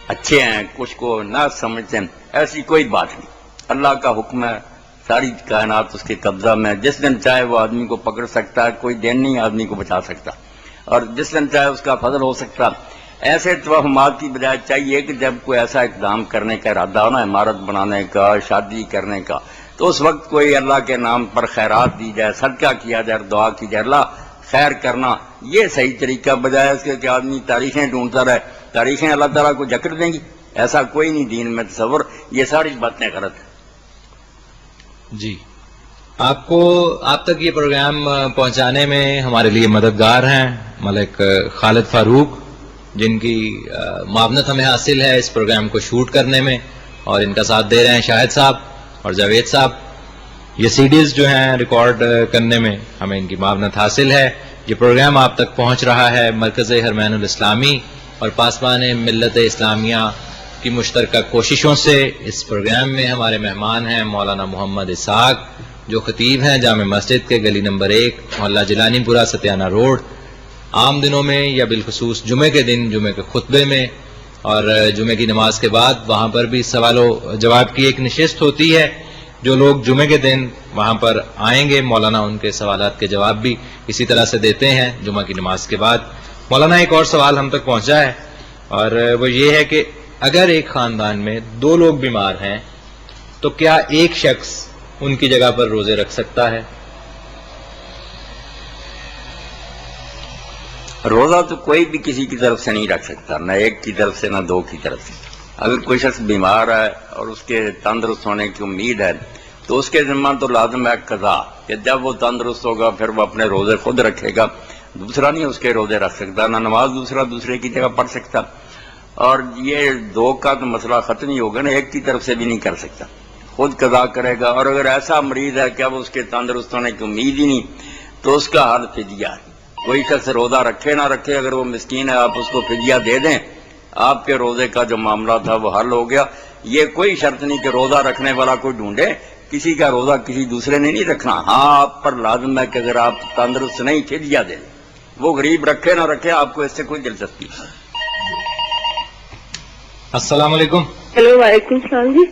اچھے ہیں, کچھ کو ناس سمجھتے ہیں. ایسی کوئی بات نہیں. اللہ کا حکم ہے, ساری کائنات اس کے قبضہ میں. جس دن چاہے وہ آدمی کو پکڑ سکتا ہے, کوئی دن نہیں آدمی کو بچا سکتا, اور جس دن چاہے اس کا فضل ہو سکتا. ایسے توہمات کی بجائے چاہیے کہ جب کوئی ایسا اقدام کرنے کا ارادہ ہو نا, عمارت بنانے کا, شادی کرنے کا, تو اس وقت کوئی اللہ کے نام پر خیرات دی جائے, صدقہ کیا جائے, دعا کی جائے, اللہ خیر کرنا, یہ صحیح طریقہ. بجائے اس کے کہ آدمی تاریخیں ڈھونڈتا رہے, تاریخیں اللہ تعالیٰ کو جکڑ دیں گی, ایسا کوئی نہیں دین میں تصور. یہ ساری باتیں غلط ہیں. جی آپ تک یہ پروگرام پہنچانے میں ہمارے لیے مددگار ہیں ملک خالد فاروق, جن کی معاونت ہمیں حاصل ہے اس پروگرام کو شوٹ کرنے میں, اور ان کا ساتھ دے رہے ہیں شاہد صاحب اور جاوید صاحب. یہ سی ڈیز جو ہیں ریکارڈ کرنے میں ہمیں ان کی معاونت حاصل ہے. یہ پروگرام آپ تک پہنچ رہا ہے مرکز حرمین الاسلامی اور پاسبان ملت اسلامیہ کی مشترکہ کوششوں سے. اس پروگرام میں ہمارے مہمان ہیں مولانا محمد اسحاق, جو خطیب ہیں جامع مسجد کے گلی نمبر 1, محلہ جیلانی پورہ, ستیانہ روڈ. عام دنوں میں یا بالخصوص جمعے کے دن, جمعے کے خطبے میں اور جمعے کی نماز کے بعد وہاں پر بھی سوال و جواب کی ایک نشست ہوتی ہے, جو لوگ جمعے کے دن وہاں پر آئیں گے مولانا ان کے سوالات کے جواب بھی اسی طرح سے دیتے ہیں جمعہ کی نماز کے بعد. مولانا ایک اور سوال ہم تک پہنچا ہے اور وہ یہ ہے کہ اگر ایک خاندان میں 2 لوگ بیمار ہیں تو کیا ایک شخص ان کی جگہ پر روزے رکھ سکتا ہے؟ روزہ تو کوئی بھی کسی کی طرف سے نہیں رکھ سکتا، نہ ایک کی طرف سے نہ 2 کی طرف سے. اگر کوئی شخص بیمار ہے اور اس کے تندرست ہونے کی امید ہے تو اس کے ذمہ تو لازم ہے قضا، کہ جب وہ تندرست ہوگا پھر وہ اپنے روزے خود رکھے گا، دوسرا نہیں اس کے روزے رکھ سکتا، نہ نماز دوسرے کی جگہ پڑھ سکتا. اور یہ 2 کا تو مسئلہ ختم ہی ہوگا نا، ایک کی طرف سے بھی نہیں کر سکتا، خود قضا کرے گا. اور اگر ایسا مریض ہے کہ اب اس کے تندرست ہونے کی امید ہی نہیں تو اس کا حل فدیہ ہے. کوئی شخص روزہ رکھے نہ رکھے، اگر وہ مسکین ہے آپ اس کو فدیہ دے دیں، آپ کے روزے کا جو معاملہ تھا وہ حل ہو گیا. یہ کوئی شرط نہیں کہ روزہ رکھنے والا کوئی ڈھونڈے، کسی کا روزہ کسی دوسرے نے نہیں رکھنا. ہاں آپ پر لازم ہے کہ اگر آپ تندرست نہیں فدیہ دیں، وہ غریب رکھے نہ رکھے، آپ کو اس سے کوئی دلچسپی نہیں. السلام علیکم. ہیلو، وعلیکم السلام جی.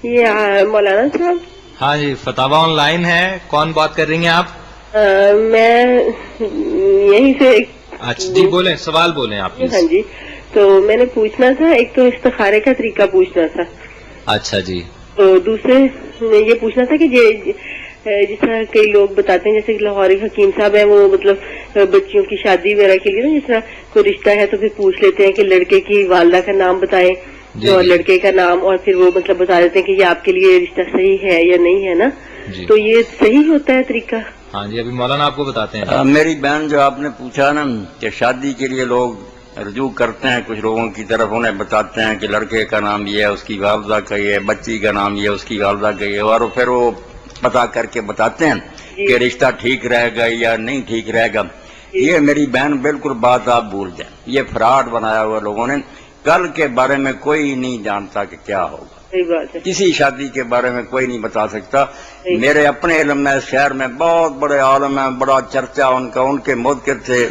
یہ مولانا صاحب؟ ہاں جی، فتاوا آن لائن ہے. کون بات کر رہی ہیں آپ؟ میں یہیں سے. اچھا جی بولیں، سوال بولیں آپ. ہاں جی، تو میں نے پوچھنا تھا، ایک تو استخارے کا طریقہ پوچھنا تھا. اچھا جی. تو دوسرے یہ پوچھنا تھا کہ جس طرح کئی لوگ بتاتے ہیں، جیسے لاہوری حکیم صاحب ہیں، وہ مطلب بچیوں کی شادی وغیرہ کے لیے نا، جس طرح کوئی رشتہ ہے تو پھر پوچھ لیتے ہیں کہ لڑکے کی والدہ کا نام بتائیں اور لڑکے کا نام، اور پھر وہ مطلب بتا دیتے ہیں کہ یہ آپ کے لیے رشتہ صحیح ہے یا نہیں ہے نا. تو یہ صحیح ہوتا ہے طریقہ؟ ہاں جی، ابھی مولانا آپ کو بتاتے ہیں. میری بہن جو آپ نے پوچھا نا کہ شادی کے لیے لوگ رجوع کرتے ہیں کچھ لوگوں کی طرف، انہیں بتاتے ہیں کہ لڑکے کا نام یہ ہے، اس کی والدہ کا یہ ہے، بچی کا نام یہ ہے، اس کی والدہ کا یہ ہے، اور پھر وہ پتا کر کے بتاتے ہیں کہ رشتہ ٹھیک رہے گا یا نہیں ٹھیک رہے گا. یہ میری بہن بالکل بات آپ بھول جائیں، یہ فراڈ بنایا ہوا لوگوں نے. کل کے بارے میں کوئی نہیں جانتا کہ کیا ہوگا، کسی شادی کے بارے میں کوئی نہیں بتا سکتا. میرے اپنے علم میں اس شہر میں بہت بڑے عالم ہیں، بڑا چرچا ان کا، ان کے موقع سے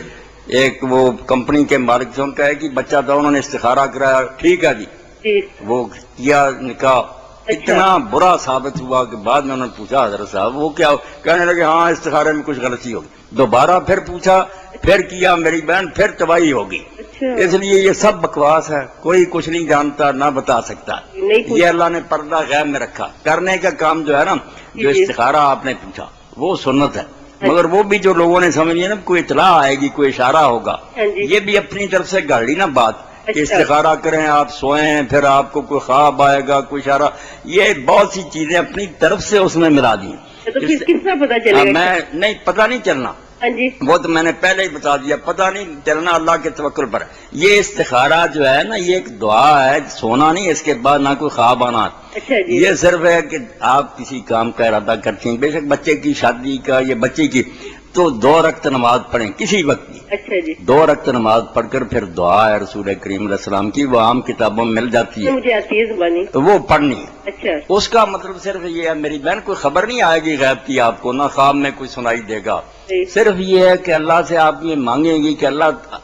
ایک وہ کمپنی کے مالک سے ان کا ہے کہ بچہ تھا، انہوں نے استخارہ کرایا، ٹھیک ہے جی، وہ کیا نکاح، اتنا برا ثابت ہوا کہ بعد میں انہوں نے پوچھا حضرت صاحب وہ کیا، کہنے لگے ہاں استخارے میں کچھ غلطی ہوگی. دوبارہ پھر پوچھا، پھر کیا، میری بہن پھر تباہی ہوگی. اس لیے یہ سب بکواس ہے، کوئی کچھ نہیں جانتا نہ بتا سکتا. یہ اللہ نے پردہ غیب میں رکھا. کرنے کا کام جو ہے نا، جو استخارہ آپ نے پوچھا وہ سنت ہے، مگر وہ بھی جو لوگوں نے سمجھ لیا نا کوئی اطلاع آئے گی، کوئی اشارہ ہوگا، یہ بھی اپنی طرف سے گڑ لی نا بات کہ استخارہ کریں، آپ سوئیں، پھر آپ کو کوئی خواب آئے گا، کوئی اشارہ، یہ بہت سی چیزیں اپنی طرف سے اس میں ملا دی. میں نہیں، پتہ نہیں چلنا، وہ تو میں نے پہلے ہی بتا دیا، پتہ نہیں چلنا اللہ کے توکل پر. یہ استخارہ جو ہے نا، یہ ایک دعا ہے، سونا نہیں، اس کے بعد نہ کوئی خواب آنا. یہ صرف ہے کہ آپ کسی کام کا ارادہ کرتے ہیں، بے شک بچے کی شادی کا یا بچے کی، تو 2 رکعت نماز پڑھیں کسی وقت کی. 2 رکعت نماز پڑھ کر پھر دعا ہے رسول کریم علیہ السلام کی، وہ عام کتابوں میں مل جاتی ہے، مجھے آتی ہے زبانی، تو وہ پڑھنی ہے. اس کا مطلب صرف یہ ہے میری بہن، کوئی خبر نہیں آئے گی غیب کی آپ کو، نہ خواب میں کوئی سنائی دے گا. صرف یہ ہے کہ اللہ سے آپ یہ مانگیں گی کہ اللہ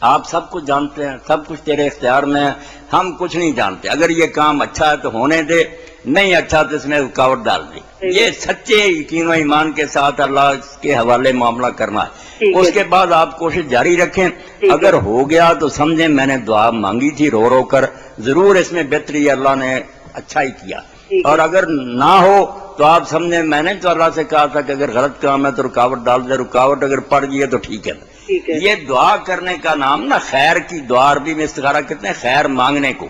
آپ سب کچھ جانتے ہیں، سب کچھ تیرے اختیار میں ہے، ہم کچھ نہیں جانتے، اگر یہ کام اچھا ہے تو ہونے دے، نہیں اچھا تو اس میں رکاوٹ ڈال دے. یہ سچے یقین و ایمان کے ساتھ اللہ کے حوالے معاملہ کرنا ہے. اس کے بعد آپ کوشش جاری رکھیں، اگر ہو گیا تو سمجھیں میں نے دعا مانگی تھی رو رو کر، ضرور اس میں بہتری اللہ نے اچھا ہی کیا. اور اگر نہ ہو تو آپ سمجھیں میں نے تو اللہ سے کہا تھا کہ اگر غلط کام ہے تو رکاوٹ ڈال دے، رکاوٹ اگر پڑ گئی ہے تو ٹھیک ہے. یہ دعا کرنے کا نام نا خیر کی دعا، عربی میں استخارہ کہتے ہیں خیر مانگنے کو.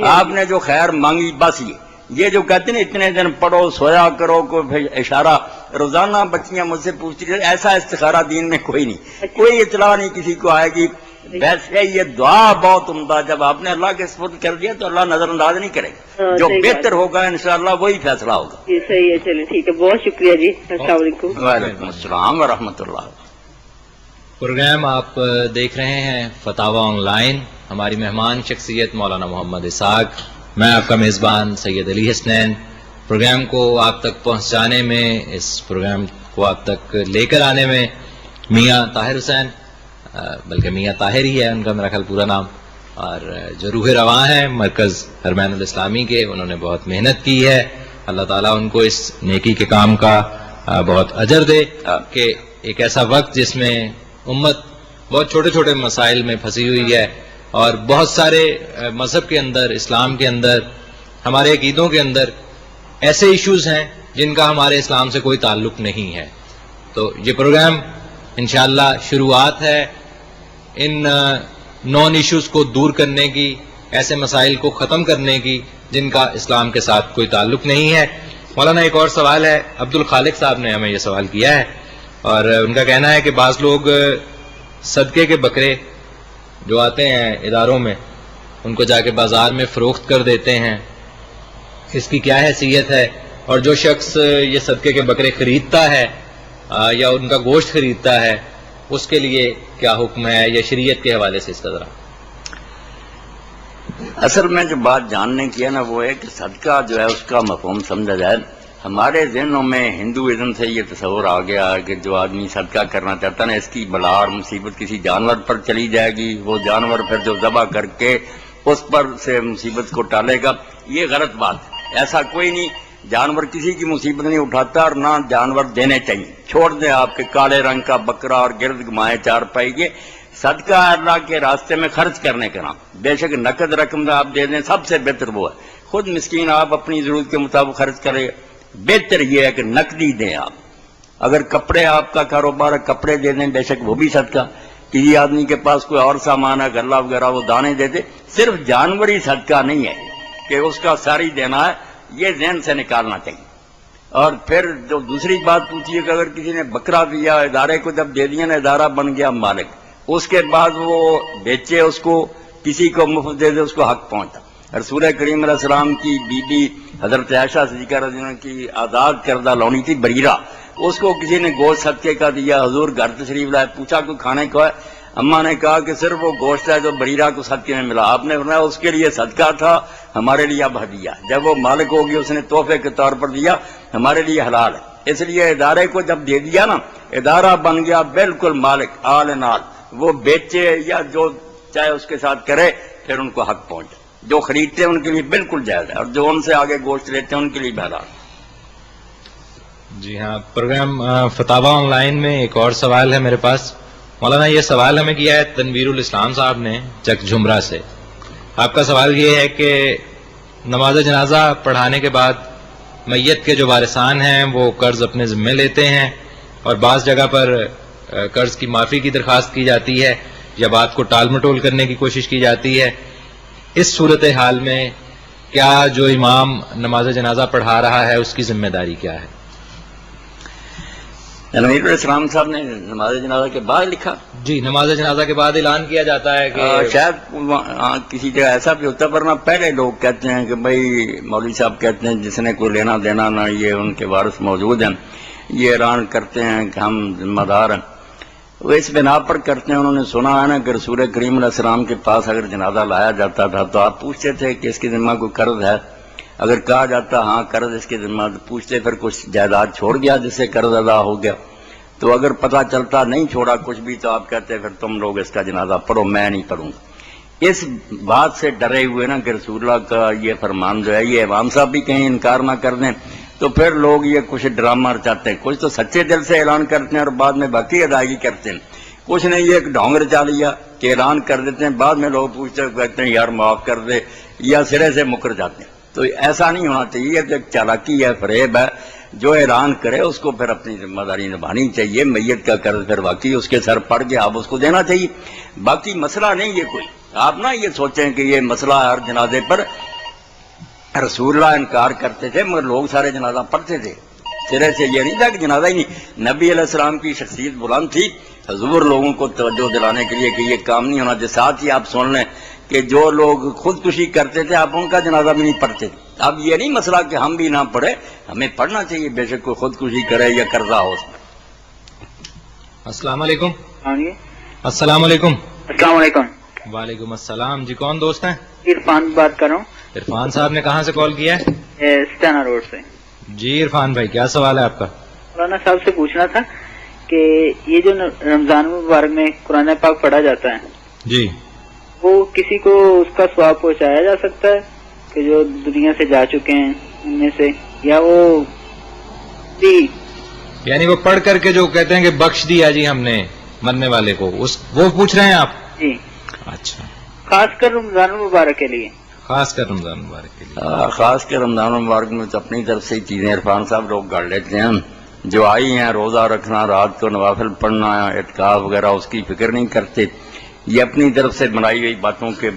آپ نے جو خیر مانگی بس یہ جو کہتے ہیں اتنے دن پڑھو، سویا کرو، کوئی اشارہ، روزانہ بچیاں مجھ سے پوچھتی رہتی، ایسا استخارہ دین میں کوئی نہیں، کوئی اطلاع نہیں کسی کو آئے گی. ویسے یہ دعا بہت عمدہ، جب آپ نے اللہ کے سپرد کر دیا تو اللہ نظر انداز نہیں کرے گا، جو بہتر ہوگا انشاءاللہ وہی فیصلہ ہوگا. صحیح ہے، چلیں ٹھیک ہے، بہت شکریہ جی. السلام علیکم. وعلیکم السلام ورحمۃ اللہ. پروگرام آپ دیکھ رہے ہیں فتاوا آن لائن. ہماری مہمان شخصیت مولانا محمد اسحاق، میں آپ کا میزبان سید علی حسنین. پروگرام کو آپ تک پہنچانے میں، اس پروگرام کو آپ تک لے کر آنے میں میاں طاہر حسین، بلکہ میاں طاہر ہی ہے ان کا میرا خیال پورا نام، اور جو روح رواں ہیں مرکز حرمین الاسلامی کے، انہوں نے بہت محنت کی ہے اللہ تعالیٰ ان کو اس نیکی کے کام کا بہت اجر دے کہ ایک ایسا وقت جس میں امت بہت چھوٹے چھوٹے مسائل میں پھنسی ہوئی ہے اور بہت سارے مذہب کے اندر، اسلام کے اندر، ہمارے عقیدوں کے اندر ایسے ایشوز ہیں جن کا ہمارے اسلام سے کوئی تعلق نہیں ہے. تو یہ پروگرام انشاءاللہ شروعات ہے ان نان ایشوز کو دور کرنے کی، ایسے مسائل کو ختم کرنے کی جن کا اسلام کے ساتھ کوئی تعلق نہیں ہے. مولانا ایک اور سوال ہے، عبد الخالق صاحب نے ہمیں یہ سوال کیا ہے اور ان کا کہنا ہے کہ بعض لوگ صدقے کے بکرے جو آتے ہیں اداروں میں ان کو جا کے بازار میں فروخت کر دیتے ہیں، اس کی کیا حیثیت ہے؟ اور جو شخص یہ صدقے کے بکرے خریدتا ہے یا ان کا گوشت خریدتا ہے اس کے لیے کیا حکم ہے یا شریعت کے حوالے سے اس کا ذرا؟ اصل میں جو بات جاننے کی ہے نا وہ ہے کہ صدقہ جو ہے اس کا مفہوم سمجھا جائے. ہمارے ذہنوں میں ہندوازم سے یہ تصور آ گیا کہ جو آدمی صدقہ کرنا چاہتا ہے نا اس کی بلا اور مصیبت کسی جانور پر چلی جائے گی، وہ جانور پھر جو ذبح کر کے اس پر سے مصیبت کو ٹالے گا. یہ غلط بات ہے، ایسا کوئی نہیں. جانور کسی کی مصیبت نہیں اٹھاتا اور نہ جانور دینے چاہیے. چھوڑ دیں آپ کے کالے رنگ کا بکرا اور گرد گمائے چار پائی. یہ صدقہ اللہ کے راستے میں خرچ کرنے کا نام. بے شک نقد رقم آپ دے دیں سب سے بہتر وہ ہے. خود مسکین آپ اپنی ضرورت کے مطابق خرچ کرے، بہتر یہ ہے کہ نقدی دیں آپ. اگر کپڑے آپ کا کاروبار ہے کپڑے دے دیں، بے شک وہ بھی صدقہ. کسی آدمی کے پاس کوئی اور سامان ہے غلہ وغیرہ وہ دانے دے دے. صرف جانوری صدقہ نہیں ہے کہ اس کا ساری دینا ہے، یہ ذہن سے نکالنا چاہیے. اور پھر جو دوسری بات پوچھیے کہ اگر کسی نے بکرا دیا ادارے کو جب دے دیا نا ادارہ بن گیا مالک، اس کے بعد وہ بیچے اس کو کسی کو مفت دے دے اس کو حق پہنچتا. رسول کریم علیہ السلام کی بی بی حضرت عائشہ صدیقہ رضی اللہ عنہا کی آزاد کردہ لونی تھی بریرہ، اس کو کسی نے گوشت صدقے کا دیا. حضور گھر تشریف لائے، پوچھا کوئی کھانے کو ہے؟ اماں نے کہا کہ صرف وہ گوشت ہے جو بریرہ کو صدقے میں ملا. آپ نے فرمایا اس کے لیے صدقہ تھا، ہمارے لیے اب ہدیہ. جب وہ مالک ہوگی اس نے تحفے کے طور پر دیا، ہمارے لیے حلال ہے. اس لیے ادارے کو جب دے دیا نا ادارہ بن گیا بالکل مالک آل نال. وہ بیچے یا جو چاہے اس کے ساتھ کرے پھر ان کو حق پہنچے. جو خریدتے ہیں ان کے لیے بالکل جائز ہے اور جو ان سے آگے گوشت لیتے ہیں ان کے لیے بھی حلال. جی ہاں، پروگرام فتاوا آن لائن میں ایک اور سوال ہے میرے پاس. مولانا یہ سوال ہمیں کیا ہے تنویر الاسلام صاحب نے چک جھمرا سے. آپ کا سوال یہ ہے کہ نماز جنازہ پڑھانے کے بعد میت کے جو وارثان ہیں وہ قرض اپنے ذمہ لیتے ہیں اور بعض جگہ پر قرض کی معافی کی درخواست کی جاتی ہے یا بات کو ٹال مٹول کرنے کی کوشش کی جاتی ہے. اس صورتحال میں کیا جو امام نماز جنازہ پڑھا رہا ہے اس کی ذمہ داری کیا ہے؟ نبی السلام صاحب نے نماز جنازہ کے بعد لکھا؟ جی، نماز جنازہ کے بعد اعلان کیا جاتا ہے کہ شاید کسی جگہ ایسا بھی ہوتا ہے، ورنہ پہلے لوگ کہتے ہیں کہ بھائی مولوی صاحب کہتے ہیں جس نے کوئی لینا دینا نہ یہ ان کے وارث موجود ہیں، یہ اعلان کرتے ہیں کہ ہم ذمہ دار ہیں. وہ اس بنا پر کرتے ہیں، انہوں نے سنا ہے نا کہ رسول کریم علیہ السلام کے پاس اگر جنازہ لایا جاتا تھا تو آپ پوچھتے تھے کہ اس کے ذمہ کوئی قرض ہے. اگر کہا جاتا ہاں قرض اس کے ذمہ، پوچھتے پھر کچھ جائیداد چھوڑ گیا جس سے قرض ادا ہو گیا. تو اگر پتہ چلتا نہیں چھوڑا کچھ بھی تو آپ کہتے پھر تم لوگ اس کا جنازہ پڑھو، میں نہیں پڑھوں گا. اس بات سے ڈرے ہوئے نا کہ رسول اللہ کا یہ فرمان جو ہے یہ امام صاحب بھی کہیں انکار نہ کر دیں تو پھر لوگ یہ کچھ ڈرامہ رچاتے ہیں. کچھ تو سچے دل سے اعلان کرتے ہیں اور بعد میں باقی ادائیگی کرتے ہیں. کچھ نے یہ ایک ڈھونگ رچا لیا کہ اعلان کر دیتے ہیں، بعد میں لوگ پوچھتے کہتے ہیں یار معاف کر دے یا سرے سے مکر جاتے ہیں. تو ایسا نہیں ہونا چاہیے. یہ ایک چالاکی ہے، فریب ہے. جو اعلان کرے اس کو پھر اپنی ذمہ داری نبھانی چاہیے. میت کا قرض پھر واقعی اس کے سر پڑ گیا، اب اس کو دینا چاہیے. باقی مسئلہ نہیں یہ کوئی. آپ نہ یہ سوچیں کہ یہ مسئلہ ہر جنازے پر رسول اللہ انکار کرتے تھے مگر لوگ سارے جنازہ پڑھتے تھے. سرے سے یہ نہیں تھا کہ جنازہ ہی نہیں. نبی علیہ السلام کی شخصیت بلند تھی. حضور لوگوں کو توجہ دلانے کے لیے کہ یہ کام نہیں ہونا چاہیے. ساتھ ہی آپ سن لیں کہ جو لوگ خودکشی کرتے تھے آپ ان کا جنازہ بھی نہیں پڑھتے تھے. اب یہ نہیں مسئلہ کہ ہم بھی نہ پڑھے، ہمیں پڑھنا چاہیے بے شک کوئی خودکشی کرے یا قرضہ ہو اس میں. السلام علیکم. السلام علیکم. السلام علیکم. وعلیکم السلام. جی کون دوست ہیں؟ عرفان بات کر رہا ہوں. عرفان صاحب نے کہاں سے کال کیا ہے؟ سٹانا روڈ سے. جی عرفان بھائی کیا سوال ہے آپ کا؟ مولانا صاحب سے پوچھنا تھا کہ یہ جو رمضان مبارک میں قرآن پاک پڑھا جاتا ہے جی وہ کسی کو اس کا ثواب پہنچایا جا سکتا ہے کہ جو دنیا سے جا چکے ہیں ان میں سے یا وہ بھی یعنی وہ پڑھ کر کے جو کہتے ہیں کہ بخش دیا جی ہم نے مرنے والے کو، وہ پوچھ رہے ہیں آپ؟ جی اچھا، خاص کر رمضان المبارک کے لیے. خاص کر رمضان مبارک کے لیے. خاص کر رمضان مبارک میں تو اپنی طرف سے ہی چیزیں عرفان صاحب لوگ گڑھ لیتے ہیں جو آئی ہیں. روزہ رکھنا، رات کو نوافل پڑھنا، اعتکاف وغیرہ، اس کی فکر نہیں کرتے. یہ اپنی طرف سے بنائی ہوئی باتوں کے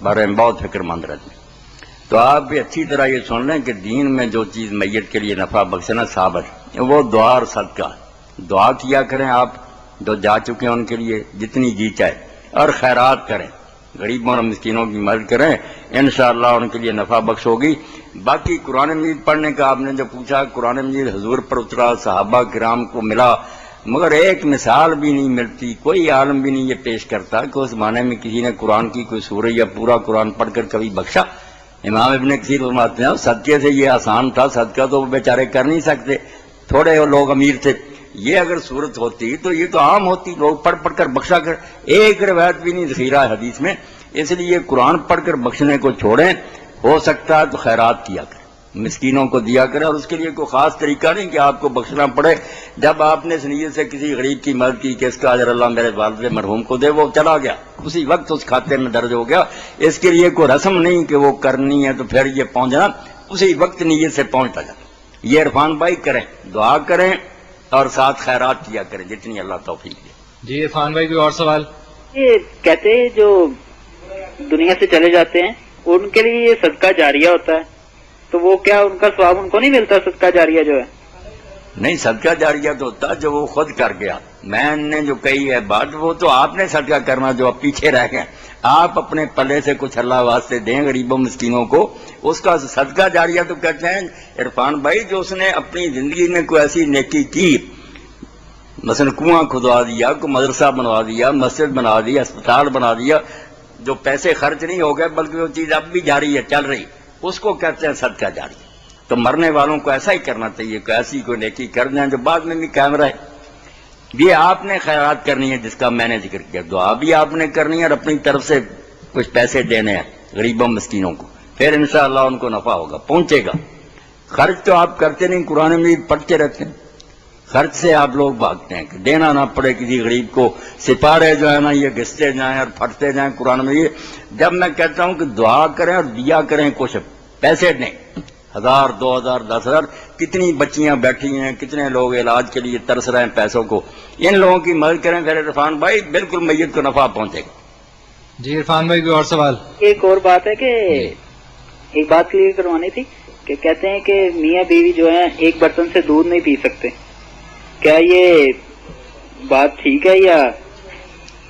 بارے میں بہت فکر مند رہتے ہیں. تو آپ بھی اچھی طرح یہ سن لیں کہ دین میں جو چیز میت کے لیے نفع بخشنا ثابت ہے وہ دعا اور صدقہ. دعا کیا کریں آپ جو جا چکے ہیں ان کے لیے جتنی جی چاہے، اور خیرات کریں، غریبوں اور مسکینوں کی مدد کریں، انشاءاللہ ان کے لیے نفع بخش ہوگی. باقی قرآن مجید پڑھنے کا آپ نے جو پوچھا، قرآن مجید حضور پر اترا، صحابہ کرام کو ملا، مگر ایک مثال بھی نہیں ملتی، کوئی عالم بھی نہیں یہ پیش کرتا کہ اس زمانے میں کسی نے قرآن کی کوئی سورہ یا پورا قرآن پڑھ کر کبھی بخشا. امام ابن کثیر فرماتے ہیں صدقے سے یہ آسان تھا، صدقہ تو وہ بیچارے کر نہیں سکتے، تھوڑے لوگ امیر تھے. یہ اگر صورت ہوتی تو یہ تو عام ہوتی، لوگ پڑھ پڑھ کر بخشا کر. ایک روایت بھی نہیں ذخیرہ ہے حدیث میں. اس لیے قرآن پڑھ کر بخشنے کو چھوڑیں، ہو سکتا ہے تو خیرات کیا کریں، مسکینوں کو دیا کریں. اور اس کے لیے کوئی خاص طریقہ نہیں کہ آپ کو بخشنا پڑے. جب آپ نے اس نیت سے کسی غریب کی مدد کی کہ اس کا اجر اللہ میرے والد مرحوم کو دے، وہ چلا گیا، اسی وقت اس کھاتے میں درج ہو گیا. اس کے لیے کوئی رسم نہیں کہ وہ کرنی ہے تو پھر یہ پہنچنا، اسی وقت نیت سے پہنچتا جاتا. یہ عرفان بھائی کریں، دعا کریں اور ساتھ خیرات کیا کریں جتنی اللہ توفیق دے. جی عرفان بھائی کوئی اور سوال؟ یہ کہتے ہیں جو دنیا سے چلے جاتے ہیں ان کے لیے یہ صدقہ جاریہ ہوتا ہے، تو وہ کیا ان کا ثواب ان کو نہیں ملتا؟ صدقہ جاریہ جو ہے نہیں، صدقہ جاریہ تو ہوتا جو وہ خود کر گیا. میں نے جو کہی ہے بات، وہ تو آپ نے صدقہ کرنا جو آپ پیچھے رہ گئے. آپ اپنے پلے سے کچھ اللہ واسطے دیں غریبوں مسکینوں کو، اس کا صدقہ جاریہ تو کہتے ہیں عرفان بھائی جو اس نے اپنی زندگی میں کوئی ایسی نیکی کی، مثلا کنواں کھدوا دیا، کوئی مدرسہ بنوا دیا، مسجد بنا دی، اسپتال بنا دیا، جو پیسے خرچ نہیں ہو گئے بلکہ وہ چیز اب بھی جاری ہے، چل رہی، اس کو کہتے ہیں صدقہ جاری. تو مرنے والوں کو ایسا ہی کرنا چاہیے کہ ایسی کوئی نیکی کر دیں جو بعد میں بھی قائم رہے. یہ آپ نے خیرات کرنی ہے جس کا میں نے ذکر کیا، دعا بھی آپ نے کرنی ہے اور اپنی طرف سے کچھ پیسے دینے ہیں غریبوں مسکینوں کو، پھر انشاءاللہ ان کو نفع ہوگا، پہنچے گا. خرچ تو آپ کرتے نہیں، قرآن مجید پڑھتے رہتے ہیں، خرچ سے آپ لوگ بھاگتے ہیں کہ دینا نہ پڑے کسی غریب کو. سپارے جو ہے نا یہ گھستے جائیں اور پھٹتے جائیں قرآن میں. جب میں کہتا ہوں کہ دعا کریں اور دیا کریں، کچھ پیسے دیں، 1000 2000 10,000، کتنی بچیاں بیٹھی ہیں، کتنے لوگ علاج کے لیے ترس رہے ہیں پیسوں کو، ان لوگوں کی مدد کریں، پھر عرفان بھائی بالکل میت کو نفع پہنچے گا. جی عرفان بھائی کوئی اور سوال؟ ایک اور بات ہے کہ ایک بات کلیئر کروانی تھی کہ کہتے ہیں کہ میاں بیوی جو ہیں ایک برتن سے دودھ نہیں پی سکتے، کیا یہ بات ٹھیک ہے یا؟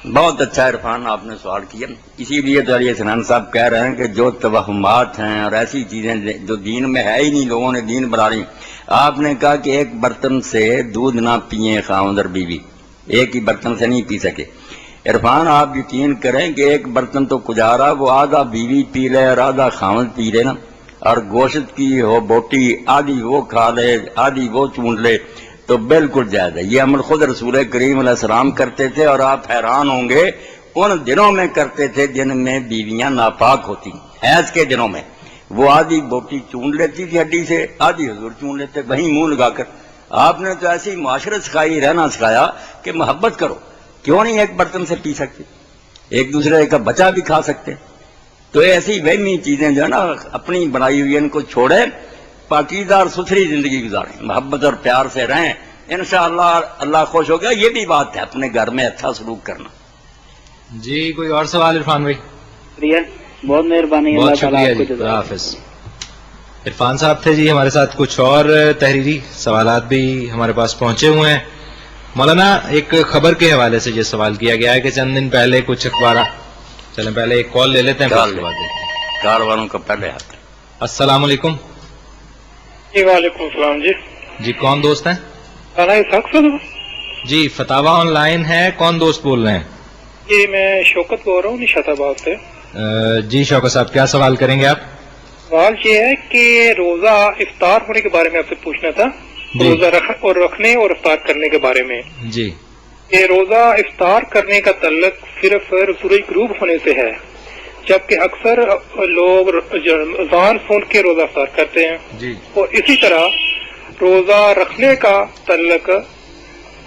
بہت اچھا عرفان آپ نے سوال کیا. اسی لیے تو علی حسنان صاحب کہہ رہے ہیں کہ جو توہمات ہیں اور ایسی چیزیں جو دین میں ہے ہی نہیں، لوگوں نے دین بنا لی. آپ نے کہا کہ ایک برتن سے دودھ نہ پیئیں خاوند اور بیوی، ایک ہی برتن سے نہیں پی سکے. عرفان آپ یقین کریں کہ ایک برتن تو گزارا، وہ آدھا بیوی پی لے اور آدھا خاوند پی لے نا، اور گوشت کی ہو بوٹی آدھی وہ کھا لے آدھی وہ چونڈ لے تو بالکل جائز ہے. یہ عمل خود رسول کریم علیہ السلام کرتے تھے، اور آپ حیران ہوں گے ان دنوں میں کرتے تھے جن میں بیویاں ناپاک ہوتی. حیض کے دنوں میں وہ آدھی بوٹی چونڈ لیتی تھی ہڈی سے، آدھی حضور چونڈ لیتے وہیں منہ لگا کر. آپ نے تو ایسی معاشرت سکھائی، رہنا سکھایا کہ محبت کرو. کیوں نہیں ایک برتن سے پی سکتے، ایک دوسرے کا بچہ بھی کھا سکتے. تو ایسی وہمی چیزیں جو ہے نا اپنی بنائی ہوئی ان کو چھوڑیں، پاکیزہ اور ستھری زندگی گزاریں، محبت اور پیار سے رہیں، انشاءاللہ اللہ خوش ہوگا. یہ بھی بات ہے اپنے گھر میں اچھا سلوک کرنا. جی کوئی اور سوال عرفان بھائی؟ شکریہ، بہت مہربانی. بہت اللہ تعالیٰ شکریہ آپ کو جی، جزائے خدا حافظ. عرفان صاحب تھے جی ہمارے ساتھ. کچھ اور تحریری سوالات بھی ہمارے پاس پہنچے ہوئے ہیں. مولانا ایک خبر کے حوالے سے یہ سوال کیا گیا ہے کہ چند دن پہلے کچھ اخبارات، چلیں پہلے ایک کال لے لیتے ہیں پھر اس کے بعد دیکھتے ہیں. کار والوں کا پہلے ہاتھ. السلام علیکم. جی وعلیکم السلام. جی کون دوست ہیں؟ جی فتاوا آن لائن ہے، کون دوست بول رہے ہیں؟ جی میں شوکت بول رہا ہوں نشاط آباد سے. جی شوکت صاحب کیا سوال کریں گے آپ؟ سوال یہ ہے کہ روزہ افطار ہونے کے بارے میں آپ سے پوچھنا تھا، روزہ رکھنے اور افطار کرنے کے بارے میں. جی کہ روزہ افطار کرنے کا تعلق صرف سورج غروب ہونے سے ہے، جبکہ اکثر لوگ اذان سن کے روزہ افطار کرتے ہیں جی اور اسی طرح روزہ رکھنے کا تعلق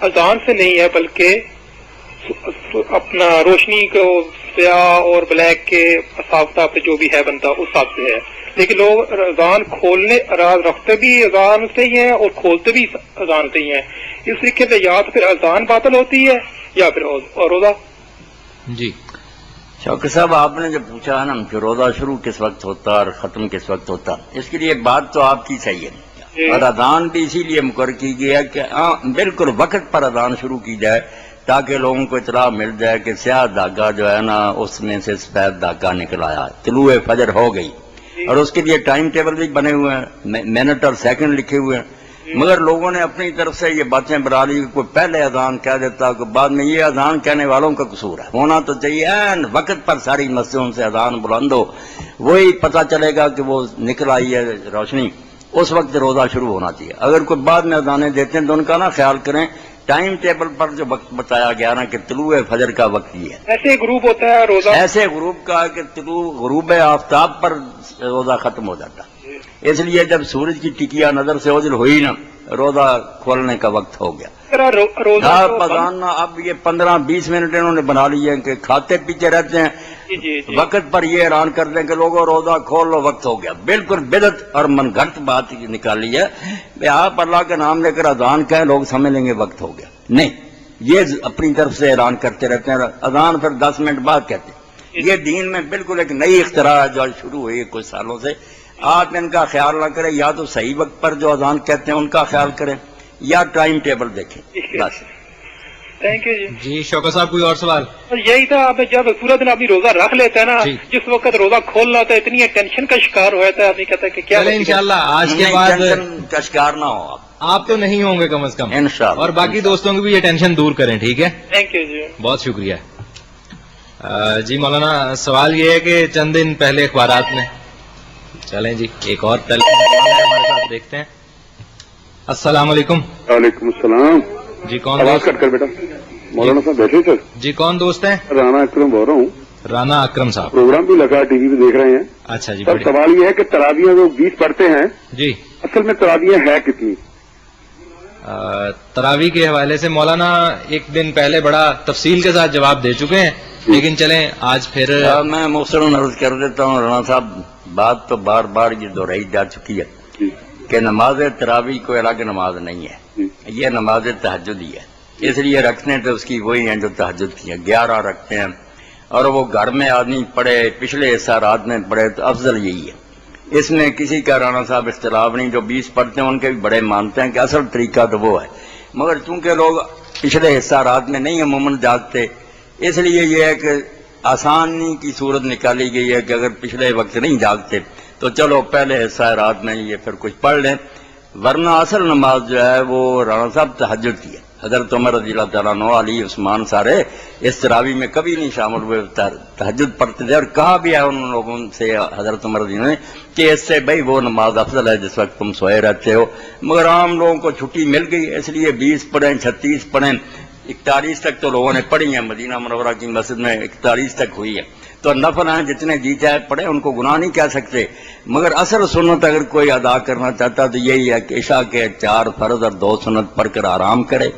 اذان سے نہیں ہے بلکہ اپنا روشنی کو سیاہ اور بلیک کے آفتاب پہ جو بھی ہے بنتا اس حساب سے ہے. لیکن لوگ اذان کھولنے رکھتے بھی اذان سے ہی ہیں اور کھولتے بھی اذان سے ہی ہیں. اس طریقے سے یا تو پھر اذان باطل ہوتی ہے یا پھر روزہ. جی شوکت صاحب آپ نے جو پوچھا ہے نا کہ روزہ شروع کس وقت ہوتا اور ختم کس وقت ہوتا، اس کے لیے بات تو آپ کی صحیح ہے اور اذان بھی اسی لیے مقرر کی گئی ہے کہ بالکل وقت پر اذان شروع کی جائے تاکہ لوگوں کو اطلاع مل جائے کہ سیاہ دھاگا جو ہے نا اس میں سے سفید دھاگا نکل آیا، طلوع فجر ہو گئی. اور اس کے لیے ٹائم ٹیبل بھی بنے ہوئے ہیں، منٹ اور سیکنڈ لکھے ہوئے ہیں، مگر لوگوں نے اپنی طرف سے یہ باتیں بنا لی. کوئی پہلے اذان کہہ دیتا کہ بعد میں، یہ اذان کہنے والوں کا قصور ہے. ہونا تو چاہیے وقت پر ساری مسجدوں سے اذان بلند ہو، وہی پتہ چلے گا کہ وہ نکل آئی ہے روشنی، اس وقت روزہ شروع ہونا چاہیے. اگر کوئی بعد میں اذانیں دیتے ہیں تو ان کا نا خیال کریں ٹائم ٹیبل پر جو وقت بتایا گیا نا کہ طلوع فجر کا وقت یہ ہے. ایسے غروب ہوتا ہے روزہ، ایسے غروب کا کہ غروب آفتاب پر روزہ ختم ہو جاتا. اس لیے جب سورج کی ٹکیا نظر سے اوجھل ہوئی نا، روزہ کھولنے کا وقت ہو گیا. اذان اب یہ 15-20 منٹ انہوں نے بنا لیے کہ کھاتے پیچھے رہتے ہیں، وقت پر یہ اعلان کر دیں کہ لوگوں روزہ کھول لو، وقت ہو گیا. بالکل بدعت اور من گھڑت بات نکالی ہے کہ آپ اللہ کا نام لے کر اذان کہیں، لوگ سمجھ لیں گے وقت ہو گیا. نہیں، یہ اپنی طرف سے اعلان کرتے رہتے ہیں. اذان پھر 10 منٹ بعد کہتے ہیں. یہ دین میں بالکل ایک نئی اختراع ہے جو شروع ہوئی ہے کچھ سالوں سے. آپ ان کا خیال نہ کریں، یا تو صحیح وقت پر جو اذان کہتے ہیں ان کا خیال کریں یا ٹائم ٹیبل دیکھیں. بس. Thank you. جی شوکت صاحب کوئی اور سوال؟ یہی تھا، اب جب پورا دن آدمی روزہ رکھ لیتا ہے نا، جس وقت روزہ کھولنا ہوتا ہے اتنی ٹینشن کا شکار ہو جاتا ہے آدمی، کہتا ہے کہ کیا انشاءاللہ آج کے بعد کا شکار نہ ہو آپ تو نہیں ہوں گے کم از کم انشاءاللہ، اور باقی دوستوں کی بھی یہ ٹینشن دور کریں. ٹھیک ہے، تھینک یو جی، بہت شکریہ. جی مولانا سوال یہ ہے کہ چند دن پہلے اخبارات میں، چلیں جی ایک اور ہمارے ساتھ دیکھتے ہیں. السلام علیکم. وعلیکم السلام. جی کون آواز دوست؟ کٹ کر بیٹا. مولانا صاحب بیٹھے سر؟ جی کون دوست ہیں؟ رانا اکرم بول رہا ہوں. رانا اکرم صاحب. پروگرام بھی لگا ٹی وی پہ دیکھ رہے ہیں. اچھا جی. سر سوال یہ ہے کہ تراویح جو 20 پڑھتے ہیں، جی اصل میں تراویح ہے کتنی؟ تراویح کے حوالے سے مولانا ایک دن پہلے بڑا تفصیل کے ساتھ جواب دے چکے ہیں، لیکن چلیں آج پھر میں مختصراً عرض کر دیتا ہوں. رانا صاحب بات تو بار بار یہ دہرائی جا چکی ہے کہ نماز تراویح کوئی الگ نماز نہیں ہے، یہ نماز تہجد ہی ہے. اس لیے رکھتے ہیں تو اس کی وہی ہیں جو تہجد کی ہیں، 11 رکھتے ہیں. اور وہ گھر میں آدمی پڑھے، پچھلے حصہ رات میں پڑھے تو افضل یہی ہے. اس میں کسی کا رانا صاحب اختلاف نہیں. جو 20 پڑھتے ہیں ان کے بھی بڑے مانتے ہیں کہ اصل طریقہ تو وہ ہے، مگر چونکہ لوگ پچھلے حصہ رات میں نہیں عموماً جاگتے، اس لیے یہ ہے کہ آسانی کی صورت نکالی گئی ہے کہ اگر پچھلے وقت نہیں جاگتے تو چلو پہلے حصہ رات میں یہ پھر کچھ پڑھ لیں. ورنہ اصل نماز جو ہے وہ رانا صاحب تہجد کی ہے. حضرت عمر رضی اللہ تعالیٰ عنہ، علی، عثمان سارے اس تراویح میں کبھی نہیں شامل ہوئے، تہجد پڑھتے تھے. اور کہا بھی ہے ان لوگوں سے حضرت عمر رضی اللہ نے کہ اس سے بھائی وہ نماز افضل ہے جس وقت تم سوئے رہتے ہو. مگر عام لوگوں کو چھٹی مل گئی، اس لیے 20 پڑھیں، 36 پڑھیں، 41 تک تو لوگوں نے پڑھی ہیں. مدینہ منورہ کی مسجد میں 41 تک ہوئی ہے. تو نفل ہیں جتنے جی چاہے پڑھے، ان کو گناہ نہیں کہہ سکتے. مگر اصل سنت اگر کوئی ادا کرنا چاہتا تو یہی ہے کہ عشاء کے 4 فرض اور 2 سنت پڑھ کر آرام کرے.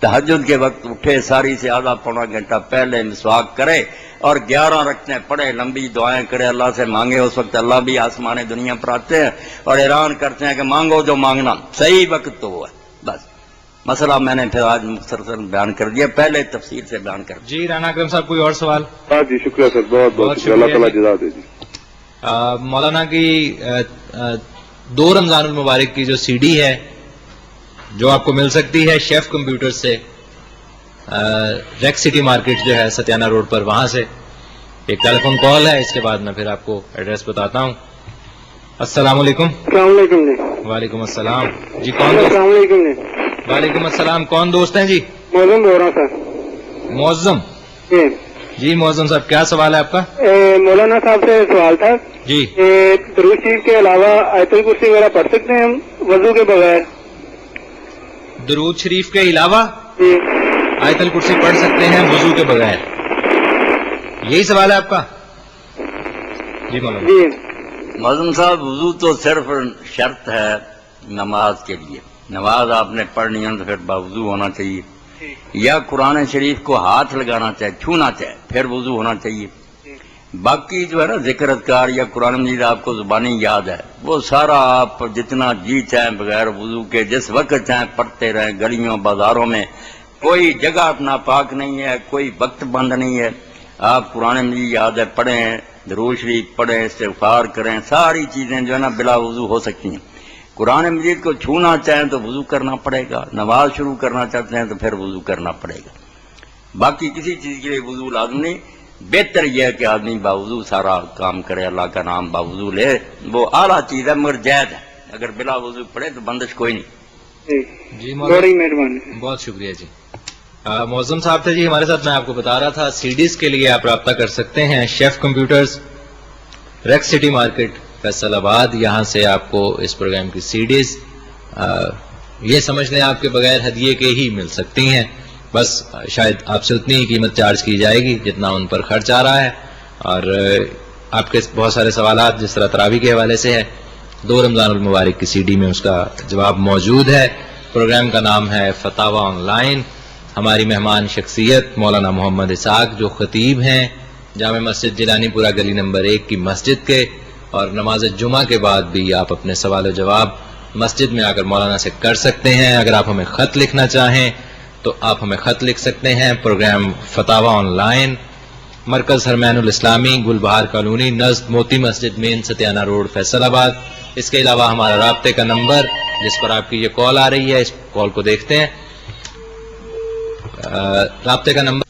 تہجد کے وقت اٹھے، ساری سے آدھا پونا گھنٹہ پہلے مسواک کرے اور 11 رکعتیں پڑھے، لمبی دعائیں کرے، اللہ سے مانگے. اس وقت اللہ بھی آسمان دنیا پر آتے ہیں اور اعلان کرتے ہیں کہ مانگو جو مانگنا. صحیح وقت تو وہ ہے. بس مسئلہ میں نے پھر آج مختصر بیان کر دیا، پہلے تفصیل سے بیان کر دیا. جی رانا اکرم صاحب کوئی اور سوال؟ ہاں جی شکریہ سر، بہت بہت شکریہ، اللہ تعالیٰ جزا دے جی. مولانا کی 2 رمضان المبارک کی جو سی ڈی ہے جو آپ کو مل سکتی ہے شیف کمپیوٹر سے، ریک سٹی مارکیٹ جو ہے ستیانہ روڈ پر، وہاں سے ایک ٹیلی فون کال ہے، اس کے بعد میں پھر آپ کو ایڈریس بتاتا ہوں. السلام علیکم. السلام علیکم جی. وعلیکم السلام. جی کون دوست؟ السلام علیکم جی. وعلیکم السلام. کون دوست ہیں جی؟ معظم بول رہا ہوں سر. معظم جی. معظم صاحب کیا سوال ہے آپ کا؟ مولانا صاحب سے سوال تھا جی. درود شریف کے علاوہ آیت الکرسی وغیرہ پڑھ سکتے ہیں ہم وضو کے بغیر؟ درود شریف کے علاوہ آیت الکرسی پڑھ سکتے ہیں وضو کے بغیر، یہی سوال ہے آپ کا؟ جی مولانا. جی معظم صاحب وضو تو صرف شرط ہے نماز کے لیے. نماز آپ نے پڑھنی ہے تو پھر باوضو ہونا چاہیے، یا قرآن شریف کو ہاتھ لگانا چاہے، چھونا چاہے، پھر وضو ہونا چاہیے. باقی جو ہے نا ذکر اذکار یا قرآن مجید آپ کو زبانی یاد ہے، وہ سارا آپ جتنا جی چاہیں بغیر وضو کے جس وقت چاہیں پڑھتے رہیں، گلیوں بازاروں میں. کوئی جگہ اپنا پاک نہیں ہے، کوئی وقت بند نہیں ہے. آپ قرآن مجید یاد ہے پڑھیں، درود شریف پڑھیں، استغفار کریں، ساری چیزیں جو ہے نا بلا وضو ہو سکتی ہیں. قرآن مجید کو چھونا چاہیں تو وضو کرنا پڑے گا، نماز شروع کرنا چاہتے ہیں تو پھر وضو کرنا پڑے گا. باقی کسی چیز کے لیے وضو لازم نہیں. بہتر یہ ہے کہ آدمی باوضو سارا کام کرے، اللہ کا نام باوضو لے، وہ اعلیٰ چیز ہے مگر جائز ہے. اگر بلا وضو پڑھے تو بندش کوئی نہیں. جی بڑی مہربانی. بہت شکریہ جی. معظم صاحب تھے جی ہمارے ساتھ. میں آپ کو بتا رہا تھا سی ڈیز کے لیے آپ رابطہ کر سکتے ہیں شیف کمپیوٹرز، ریک سٹی مارکیٹ فیصل آباد. یہاں سے آپ کو اس پروگرام کی سی ڈیز یہ سمجھ لیں آپ کے بغیر ہدیے کے ہی مل سکتی ہیں. بس شاید آپ سے اتنی ہی قیمت چارج کی جائے گی جتنا ان پر خرچ آ رہا ہے. اور آپ کے بہت سارے سوالات جس طرح تراویح کے حوالے سے ہے، 2 رمضان المبارک کی سی ڈی میں اس کا جواب موجود ہے. پروگرام کا نام ہے فتاوی آن لائن. ہماری مہمان شخصیت مولانا محمد اسحاق جو خطیب ہیں جامع مسجد جیلانی پورہ گلی نمبر 1 کی مسجد کے. اور نماز جمعہ کے بعد بھی آپ اپنے سوال و جواب مسجد میں آ کر مولانا سے کر سکتے ہیں. اگر آپ ہمیں خط لکھنا چاہیں تو آپ ہمیں خط لکھ سکتے ہیں. پروگرام فتاوی آن لائن، مرکز حرمین الاسلامی، گلبہار کالونی، نزد موتی مسجد مین، ستیانہ روڈ، فیصل آباد. اس کے علاوہ ہمارا رابطے کا نمبر جس پر آپ کی یہ کال آ رہی ہے، اس کال کو دیکھتے ہیں. رابطے کا نمبر